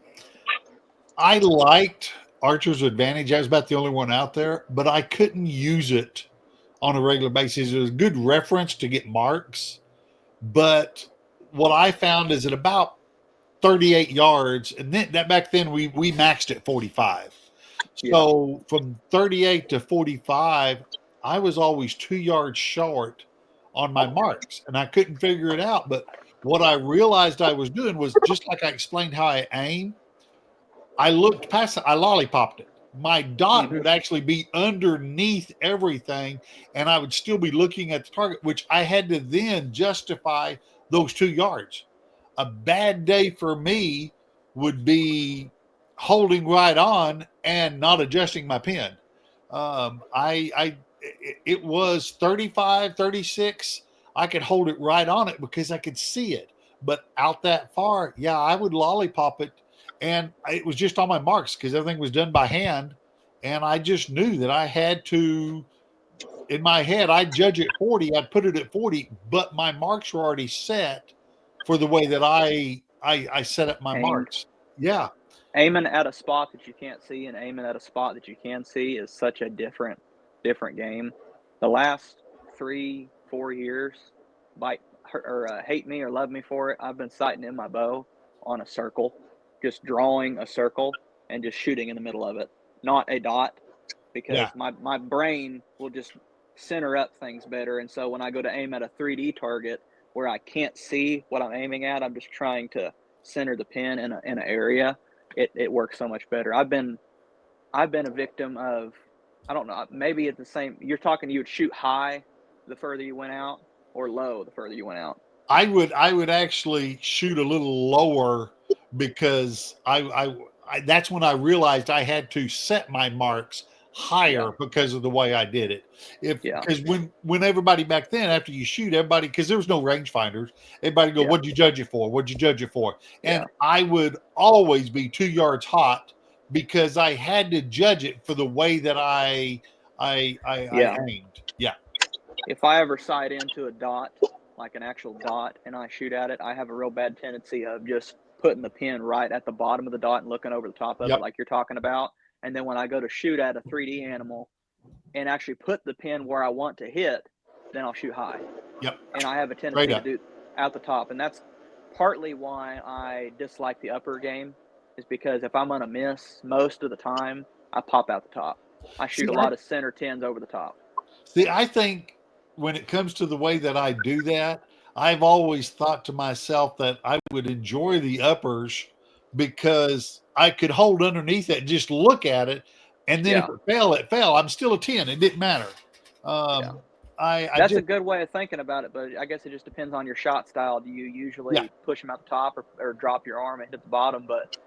I liked Archer's Advantage. I was about the only one out there, but I couldn't use it on a regular basis. It was a good reference to get marks, but what I found is at about 38 yards, and then that back then we maxed at 45. Yeah. So from 38 to 45, I was always 2 yards short on my marks, and I couldn't figure it out. But what I realized I was doing was just like I explained how I aim. I looked past it, I lollipopped it. My dot Mhm. would actually be underneath everything, and I would still be looking at the target, which I had to then justify those 2 yards. A bad day for me would be holding right on and not adjusting my pin. It was 35, 36. I could hold it right on it because I could see it. But out that far, yeah, I would lollipop it, and it was just on my marks because everything was done by hand, and I just knew that I had to. In my head, I'd judge it 40. I'd put it at 40, but my marks were already set for the way that I set up my Aimed. marks. Yeah, Aiming at a spot that you can't see and aiming at a spot that you can see is such a different game. The last 3-4 years, hate me or love me for it, I've been sighting in my bow on a circle, just drawing a circle and just shooting in the middle of it, not a dot, yeah. because my brain will just center up things better. And so when I go to aim at a 3D target where I can't see what I'm aiming at, I'm just trying to center the pin in an area. It works so much better. I've been a victim of, I don't know, maybe it's the same. You're talking you would shoot high the further you went out, or low the further you went out. I would actually shoot a little lower because I that's when I realized I had to set my marks higher because of the way I did it. Because when everybody back then, after you shoot, everybody, because there was no rangefinders, everybody go, "What'd you judge it for? What'd you judge it for?" And I would always be 2 yards hot because I had to judge it for the way that I aimed. Yeah. If I ever sight into a dot, like an actual dot, and I shoot at it, I have a real bad tendency of just putting the pin right at the bottom of the dot and looking over the top of it like you're talking about. And then when I go to shoot at a 3D animal and actually put the pin where I want to hit, then I'll shoot high. Yep. And I have a tendency to do out the top. And that's partly why I dislike the upper game, is because if I'm going to miss most of the time, I pop out the top. I shoot a lot of center tens over the top. See, I think when it comes to the way that I do that, I've always thought to myself that I would enjoy the uppers because I could hold underneath it and just look at it. And then if it fell, it fell. I'm still a 10. It didn't matter. That's a good way of thinking about it, but I guess it just depends on your shot style. Do you usually push them out the top or drop your arm and hit the bottom? But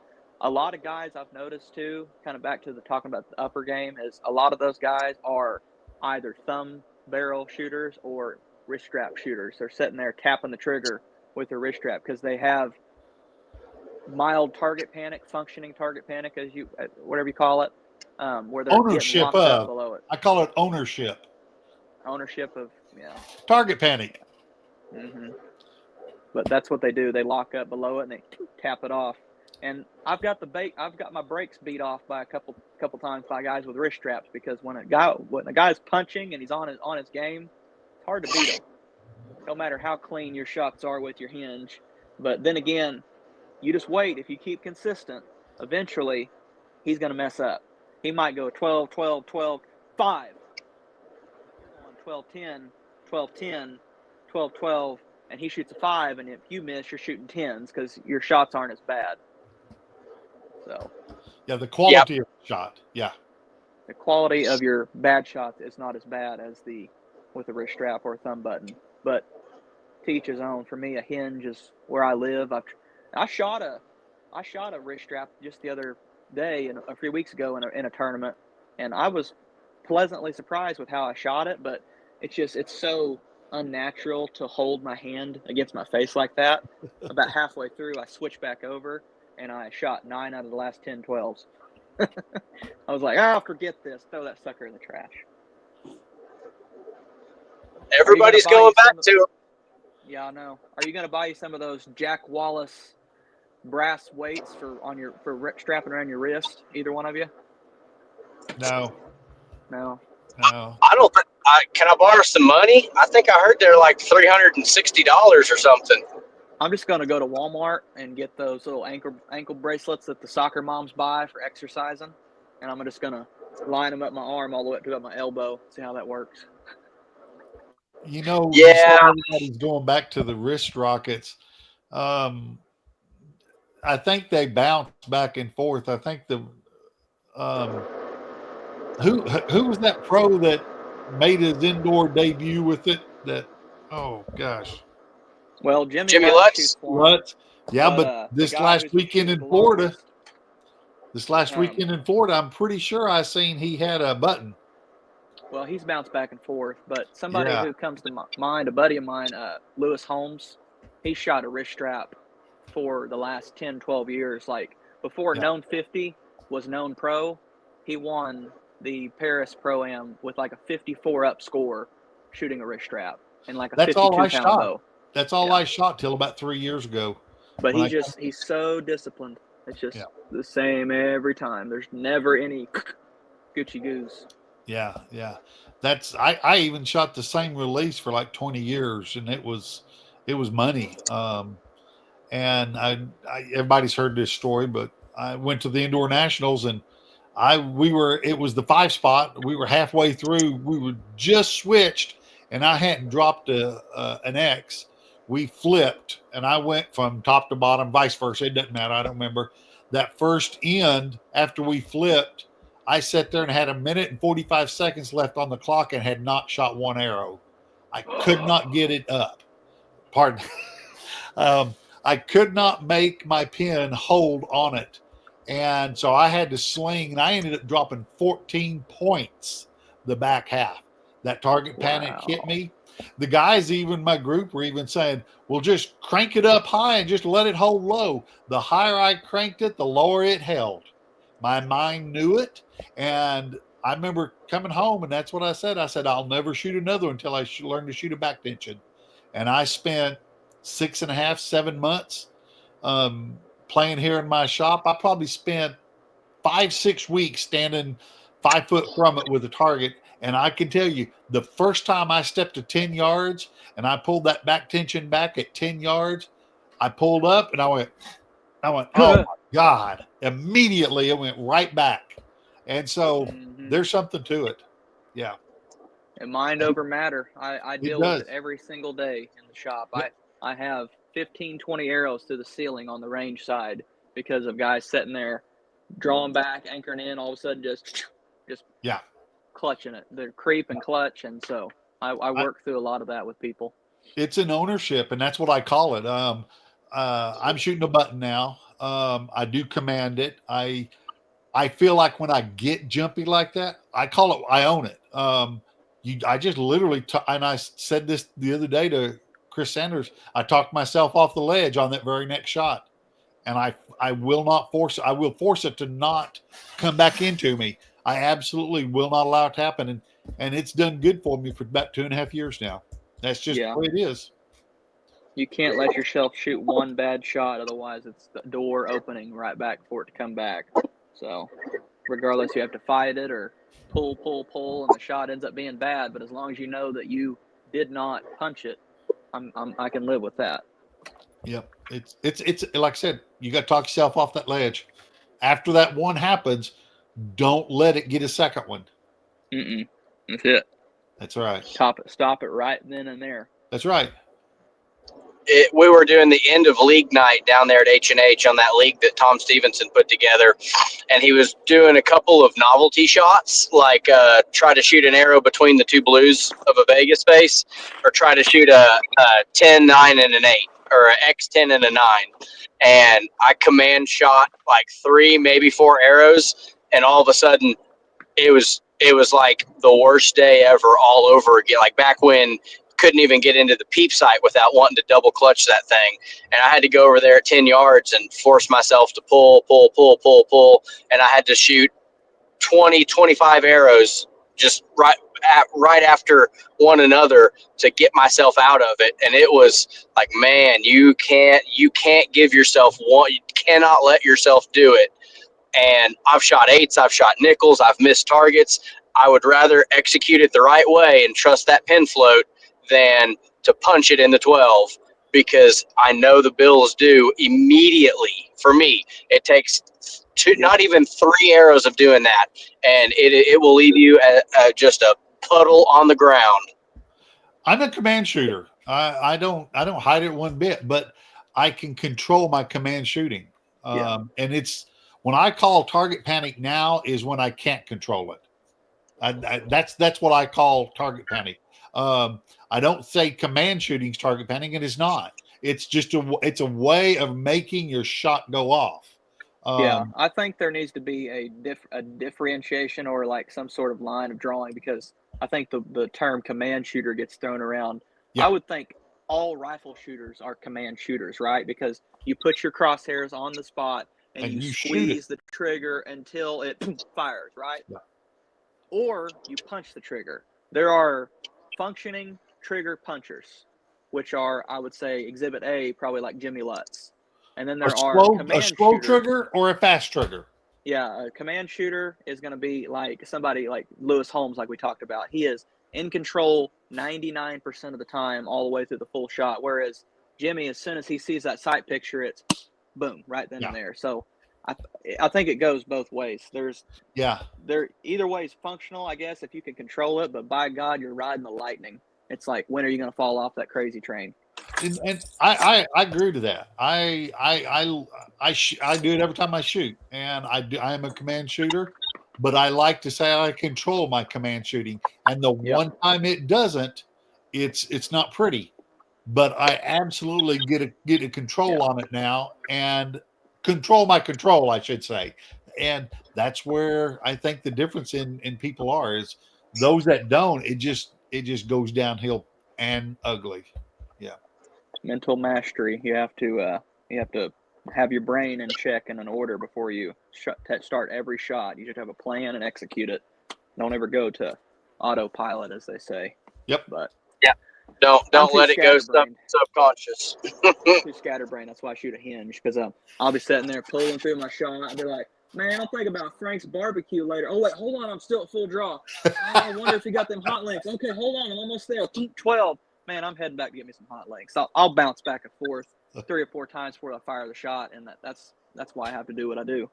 a lot of guys I've noticed too, kind of back to the talking about the upper game, is a lot of those guys are either thumb barrel shooters or wrist strap shooters. They're sitting there tapping the trigger with their wrist strap because they have mild target panic, functioning target panic, as you whatever you call it, where they're getting locked up below it. I call it ownership of target panic. But that's what they do. They lock up below it and they tap it off. And I've got my brakes beat off by a couple times by guys with wrist straps, because when a guy's punching and he's on his game, it's hard to beat him, no matter how clean your shots are with your hinge. But then again, you just wait. If you keep consistent, eventually he's going to mess up. He might go 12, 12, 12, 5. You're going 12, 10, 12, 10, 12, 12, and he shoots a 5. And if you miss, you're shooting 10s because your shots aren't as bad. So, the quality of the shot. Yeah. The quality of your bad shots is not as bad as with a wrist strap or a thumb button. But to each his own. For me, a hinge is where I live. I shot a wrist strap just the other day and a few weeks ago in a tournament, and I was pleasantly surprised with how I shot it. But it's so unnatural to hold my hand against my face like that. About halfway through, I switched back over and I shot 9 out of the last 10 12s. I was like, forget this. Throw that sucker in the trash. Everybody's going back to it. Yeah, I know. Are you going to buy you some of those Jack Wallace brass weights for strapping around your wrist? Either one of you? No. I don't think. Can I borrow some money? I think I heard they're like $360 or something. I'm just going to go to Walmart and get those little ankle bracelets that the soccer moms buy for exercising, and I'm just going to line them up my arm all the way up to my elbow. See how that works. Everybody's going back to the wrist rockets. I think they bounce back and forth. I think the who was that pro that made his indoor debut with it? Oh gosh. Well, Jimmy Lutz. Yeah, but this last weekend in Florida, I'm pretty sure I seen he had a button. Well, he's bounced back and forth, but somebody who comes to mind, a buddy of mine, Lewis Holmes, he shot a wrist strap for the last 10, 12 years. Like before Known 50 was Known Pro, he won the Paris Pro-Am with like a 54 up score shooting a wrist strap and like a 52-pound bow. That's all I shot till about 3 years ago. But he's so disciplined. It's just the same every time. There's never any Gucci goose. Yeah. I even shot the same release for like 20 years, and it was money. And everybody's heard this story, but I went to the Indoor Nationals, and it was the 5 spot. We were halfway through. We were just switched, and I hadn't dropped an X. We flipped, and I went from top to bottom, vice versa. It doesn't matter. I don't remember. That first end, after we flipped, I sat there and had 1 minute and 45 seconds left on the clock and had not shot one arrow. I could not get it up. Pardon. I could not make my pin hold on it. And so I had to sling, and I ended up dropping 14 points the back half. That target panic hit me. The guys, even my group, were even saying, well, just crank it up high and just let it hold low. The higher I cranked it, the lower it held. My mind knew it. And I remember coming home, and that's what I said. I said, I'll never shoot another until I learn to shoot a back tension. And I spent 6.5, 7 months playing here in my shop. I probably spent 5-6 weeks standing 5 foot from it with a target. And I can tell you, the first time I stepped to 10 yards and I pulled that back tension back at 10 yards, I pulled up and I went, oh my God. Immediately it went right back. And so there's something to it. Yeah. And mind over matter. I deal with it every single day in the shop. Yep. I have 15, 20 arrows to the ceiling on the range side because of guys sitting there drawing back, anchoring in, all of a sudden just clutching it. They're creep and clutch. And so I work through a lot of that with people. It's an ownership, and that's what I call it. I'm shooting a button now. I do command it. I feel like when I get jumpy like that, I call it, I own it. I just literally, and I said this the other day to Chris Sanders, I talked myself off the ledge on that very next shot. And I will not force it. I will force it to not come back into me. I absolutely will not allow it to happen. And it's done good for me for about 2.5 years now. That's just the way it is. You can't let yourself shoot one bad shot. Otherwise, it's the door opening right back for it to come back. So regardless, you have to fight it or pull, and the shot ends up being bad. But as long as you know that you did not punch it, I can live with that. Yep. It's like I said, you got to talk yourself off that ledge. After that one happens, don't let it get a second one. That's it. That's right. Stop it right then and there. That's right. We were doing the end of league night down there at H&H on that league that Tom Stevenson put together, and he was doing a couple of novelty shots, like try to shoot an arrow between the two blues of a Vegas base, or try to shoot a 10, 9, and an 8, or an X10 and a 9. And I command shot like 3, maybe 4 arrows, and all of a sudden it was like the worst day ever all over again. Like back when couldn't even get into the peep sight without wanting to double clutch that thing. And I had to go over there at 10 yards and force myself to pull. And I had to shoot 20, 25 arrows just right after one another to get myself out of it. And it was like, man, you can't give yourself one. You cannot let yourself do it. And I've shot 8s, I've shot nickels, I've missed targets. I would rather execute it the right way and trust that pin float than to punch it in the 12, because I know the bills due immediately. For me, it takes not even 3 arrows of doing that, and it will leave you just a puddle on the ground. I'm a command shooter. I don't hide it one bit, but I can control my command shooting. And it's when I call target panic now is when I can't control it. That's what I call target panic. I don't say command shooting's target panic, and it's not. It's just it's a way of making your shot go off. I think there needs to be a differentiation or like some sort of line of drawing, because I think the term command shooter gets thrown around. I would think all rifle shooters are command shooters, right? Because you put your crosshairs on the spot and you squeeze the trigger until it fires, right? Yeah. Or you punch the trigger. There are functioning trigger punchers, which are, I would say, Exhibit A, probably like Jimmy Lutz. And then there are a slow trigger or a fast trigger. Yeah, a command shooter is going to be like somebody like Lewis Holmes, like we talked about. He is in control 99% of the time, all the way through the full shot. Whereas Jimmy, as soon as he sees that sight picture, it's boom, right then and there. So I think it goes both ways. Either way is functional, I guess, if you can control it. But by God, you're riding the lightning. It's like, when are you going to fall off that crazy train? And I agree to that. I do it every time I shoot, and I am a command shooter, but I like to say I control my command shooting. And the one time it doesn't, it's not pretty, but I absolutely get a control on it now, and control my control, I should say. And that's where I think the difference in people is those that don't, it just goes downhill and ugly. Yeah. Mental mastery. You have to have your brain in check and in order before you start every shot. You should have a plan and execute it. Don't ever go to autopilot, as they say. Yep. But yeah, don't let it go subconscious. I'm too scatterbrained. That's why I shoot a hinge, because I'll be sitting there pulling through my shot. I'll be like, man, I'll think about Frank's barbecue later. Oh wait, hold on, I'm still at full draw. Oh, I wonder if he got them hot links. Okay, hold on, I'm almost there. 12. Man, I'm heading back to get me some hot links. I'll bounce back and forth 3 or 4 times before I fire the shot, and that's why I have to do what I do.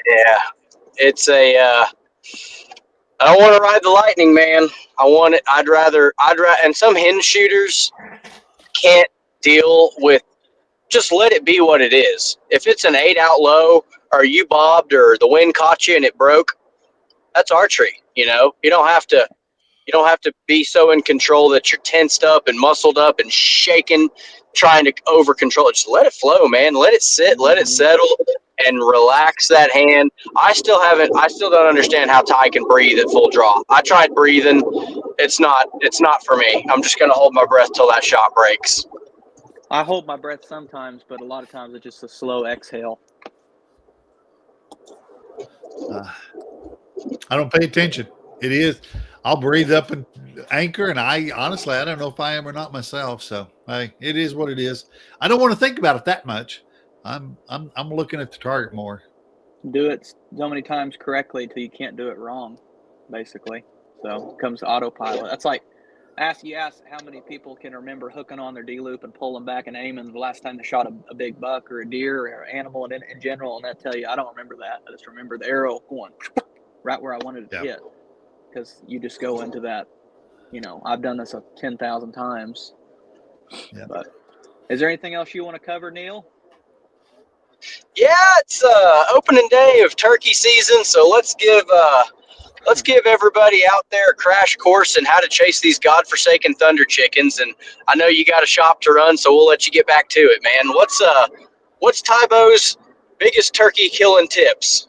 Yeah, it's a. I don't want to ride the lightning, man. I want it. I'd rather. And some hinge shooters can't deal with. Just let it be what it is. If it's an 8 out low, or you bobbed, or the wind caught you and it broke, that's archery. You don't have to. You don't have to be so in control that you're tensed up and muscled up and shaking, trying to over control it. Just let it flow, man. Let it sit, let it settle, and relax that hand. I still don't understand how Ty can breathe at full draw. I tried breathing. It's not for me. I'm just gonna hold my breath till that shot breaks. I hold my breath sometimes, but a lot of times it's just a slow exhale. I don't pay attention. It is. I'll breathe up and anchor, and I honestly I don't know if I am or not myself. So hey, it is what it is. I don't want to think about it that much. I'm looking at the target more. Do it so many times correctly till you can't do it wrong, basically. So it comes to autopilot. That's like ask how many people can remember hooking on their D-loop and pulling back and aiming the last time they shot a big buck or a deer or an animal in general, and that tell you I don't remember that. I just remember the arrow going right where I wanted it to hit. Because you just go into that, I've done this 10,000 times. Yeah. But is there anything else you want to cover, Neil? Yeah, it's opening day of turkey season, so let's give everybody out there a crash course in how to chase these godforsaken thunder chickens. And I know you got a shop to run, so we'll let you get back to it, man. What's Tybo's biggest turkey killing tips?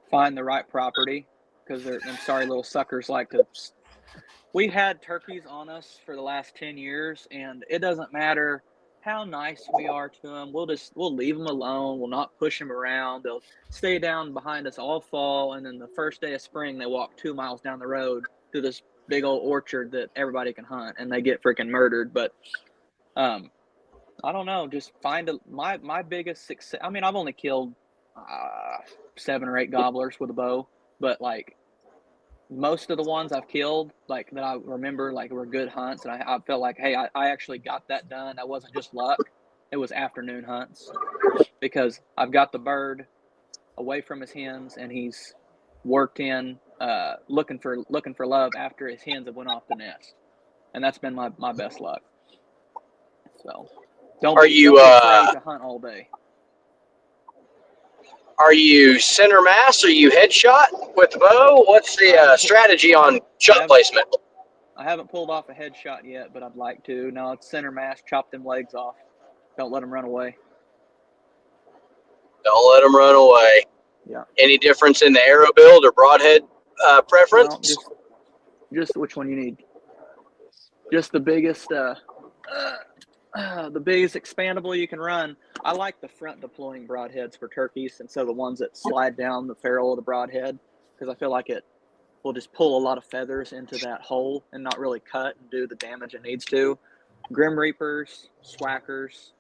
Find the right property. Because them sorry little suckers like to. We had turkeys on us for the last 10 years, and it doesn't matter how nice we are to them. We'll leave them alone. We'll not push them around. They'll stay down behind us all fall, and then the first day of spring, they walk 2 miles down the road to this big old orchard that everybody can hunt, and they get freaking murdered. But I don't know. Just find my biggest success. I mean, I've only killed 7 or 8 gobblers with a bow, but like most of the ones I've killed, like that I remember, like were good hunts, and I felt like, hey, I actually got that done. That wasn't just luck; it was afternoon hunts, because I've got the bird away from his hens, and he's worked in looking for love after his hens have went off the nest, and that's been my best luck. So, don't be afraid to hunt all day. Are you center mass? Are you headshot with the bow? What's the strategy on shot placement? I haven't pulled off a headshot yet, but I'd like to. No, it's center mass. Chop them legs off. Don't let them run away. Don't let them run away. Yeah. Any difference in the arrow build or broadhead preference? No, just which one you need. Just the biggest expandable you can run. I like the front deploying broadheads for turkeys, and so the ones that slide down the ferrule of the broadhead, because I feel like it will just pull a lot of feathers into that hole and not really cut and do the damage it needs to. Grim Reapers, Swackers,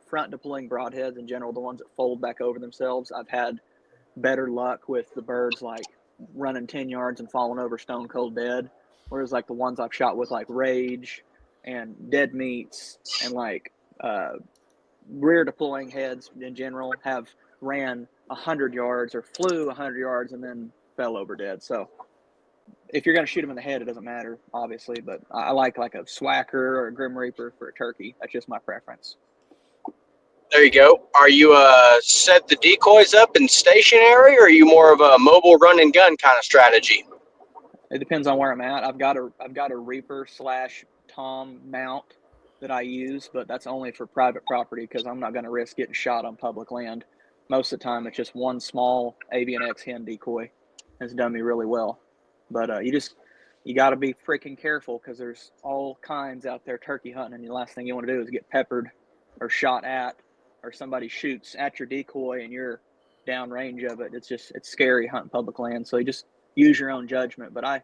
front deploying broadheads in general, the ones that fold back over themselves, I've had better luck with the birds like running 10 yards and falling over stone cold dead, whereas like the ones I've shot with like Rage and Dead Meats and like rear deploying heads in general have ran 100 yards or flew 100 yards and then fell over dead. So if you're going to shoot them in the head, it doesn't matter, obviously, but I like a Swacker or a Grim Reaper for a turkey. That's just my preference. There you go. Are you set the decoys up in stationary, or are you more of a mobile run and gun kind of strategy? It depends on where I'm at. I've got a Reaper / Tom mount that I use, but that's only for private property because I'm not going to risk getting shot on public land. Most of the time, it's just one small avian X hen decoy has done me really well. But you got to be freaking careful because there's all kinds out there turkey hunting, and the last thing you want to do is get peppered or shot at, or somebody shoots at your decoy and you're downrange of it. It's scary hunting public land. So you just use your own judgment. But I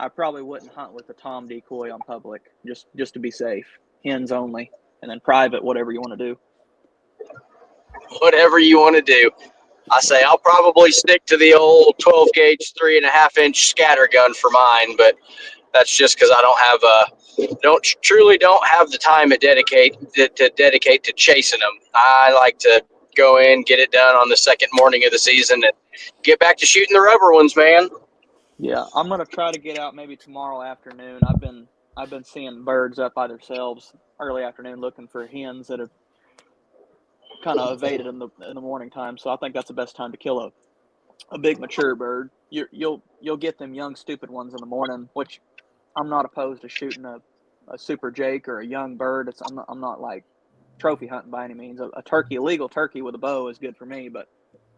probably wouldn't hunt with a tom decoy on public just to be safe. Hens only, and then private, whatever you want to do. Whatever you want to do. I say I'll probably stick to the old 12 gauge 3.5-inch scatter gun for mine, but that's just because I don't have the time to dedicate to chasing them. I like to go in, get it done on the second morning of the season, and get back to shooting the rubber ones, man. Yeah, I'm gonna try to get out maybe tomorrow afternoon. I've been seeing birds up by themselves early afternoon looking for hens that have kind of evaded in the morning time. So I think that's the best time to kill a big mature bird. You'll get them young stupid ones in the morning, which I'm not opposed to shooting a super jake or a young bird. I'm not like trophy hunting by any means. A legal turkey with a bow is good for me, but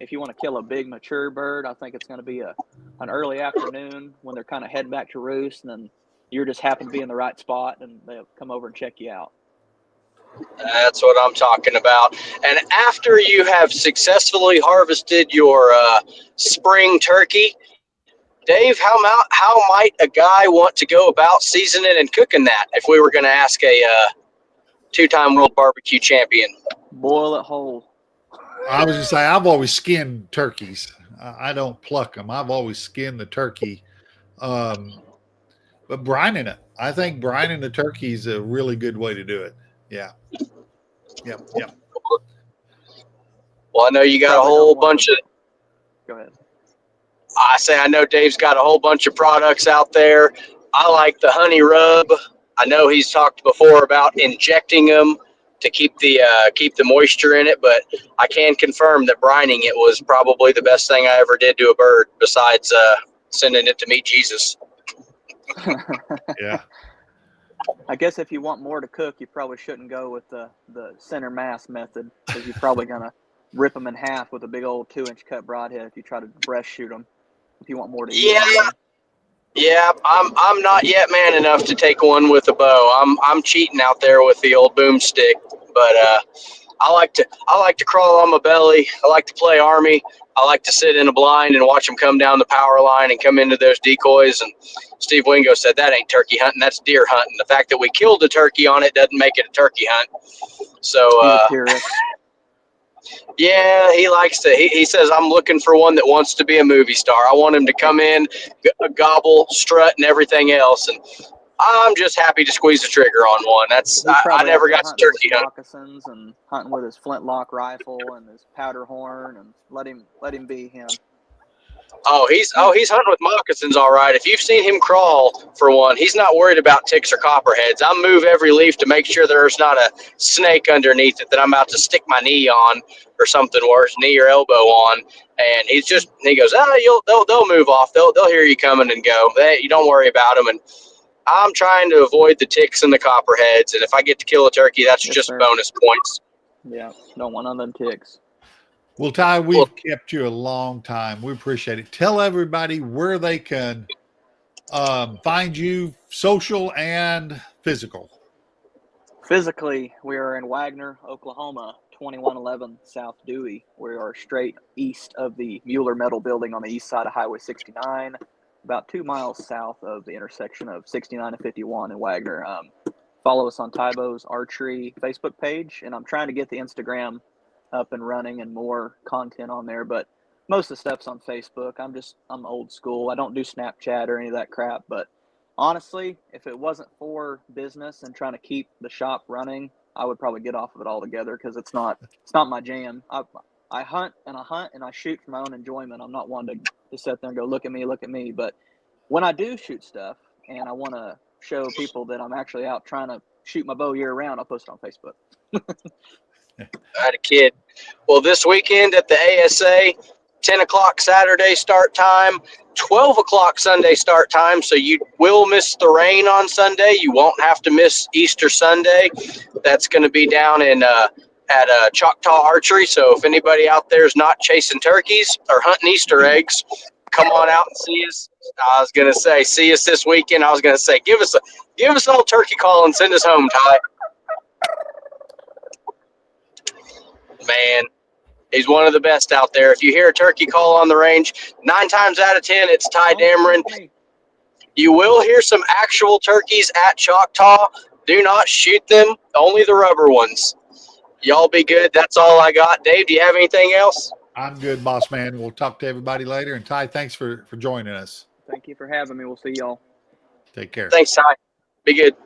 if you want to kill a big mature bird, I think it's going to be an early afternoon when they're kind of heading back to roost, and then you're just happen to be in the right spot, and they'll come over and check you out. That's what I'm talking about. And after you have successfully harvested your spring turkey, Dave, how might a guy want to go about seasoning and cooking that if we were going to ask a two-time world barbecue champion? Boil it whole. I was going to say, I've always skinned turkeys. I don't pluck them. I've always skinned the turkey. But brining it, I think brining the turkey is a really good way to do it. Yeah. Yep. Well, I know you got a whole bunch of. Go ahead. I know Dave's got a whole bunch of products out there. I like the honey rub. I know he's talked before about injecting them to keep the moisture in it, but I can confirm that brining it was probably the best thing I ever did to a bird besides sending it to meet Jesus. Yeah. I guess if you want more to cook, you probably shouldn't go with the center mass method, because you're probably going to rip them in half with a big old 2-inch cut broadhead if you try to breast shoot them, if you want more to eat. Yeah, I'm not yet man enough to take one with a bow. I'm cheating out there with the old boomstick, but I like to crawl on my belly. I like to play army. I like to sit in a blind and watch them come down the power line and come into those decoys. And Steve Wingo said that ain't turkey hunting, that's deer hunting. The fact that we killed a turkey on it doesn't make it a turkey hunt. So yeah, he likes to. He says, I'm looking for one that wants to be a movie star. I want him to come in, gobble, strut, and everything else. And I'm just happy to squeeze the trigger on one. I never got to turkey hunt. Moccasins and hunting with his flintlock rifle and his powder horn, and let him be him. Oh, he's hunting with moccasins, all right. If you've seen him crawl for one, he's not worried about ticks or copperheads. I move every leaf to make sure there's not a snake underneath it that I'm about to stick my knee on or something worse, knee or elbow on. And he goes, they'll move off. They'll hear you coming and go. You don't worry about them. And I'm trying to avoid the ticks and the copperheads. And if I get to kill a turkey, that's just bonus points. Yeah, don't want none of them ticks. Well, Ty, we've kept you a long time. We appreciate it. Tell everybody where they can find you, social and physical. Physically, we are in Wagner, Oklahoma, 2111 South Dewey. We are straight east of the Mueller Metal Building on the east side of Highway 69, about 2 miles south of the intersection of 69 and 51 in Wagner. Follow us on Tybo's Archery Facebook page, and I'm trying to get the Instagram up and running and more content on there, but most of the stuff's on Facebook. I'm old school. I don't do Snapchat or any of that crap, but honestly, if it wasn't for business and trying to keep the shop running, I would probably get off of it altogether, because it's not my jam. I hunt and I shoot for my own enjoyment. I'm not one to sit there and go, look at me. But when I do shoot stuff and I want to show people that I'm actually out trying to shoot my bow year round, I'll post it on Facebook. I had a kid. Well, this weekend at the ASA, 10 o'clock Saturday start time, 12 o'clock Sunday start time. So you will miss the rain on Sunday. You won't have to miss Easter Sunday. That's going to be down in at Choctaw Archery. So if anybody out there is not chasing turkeys or hunting Easter eggs, come on out and see us. I was going to say, see us this weekend. I was going to say, give us an old turkey call and send us home, Ty. Man, he's one of the best out there. If you hear a turkey call on the range, 9 times out of 10, it's Ty Dameron. You will hear some actual turkeys at Choctaw. Do not shoot them, only the rubber ones. Y'all be good. That's all I got. Dave, do you have anything else? I'm good, boss man. We'll talk to everybody later. And Ty, thanks for joining us. Thank you for having me. We'll see y'all. Take care. Thanks, Ty. Be good.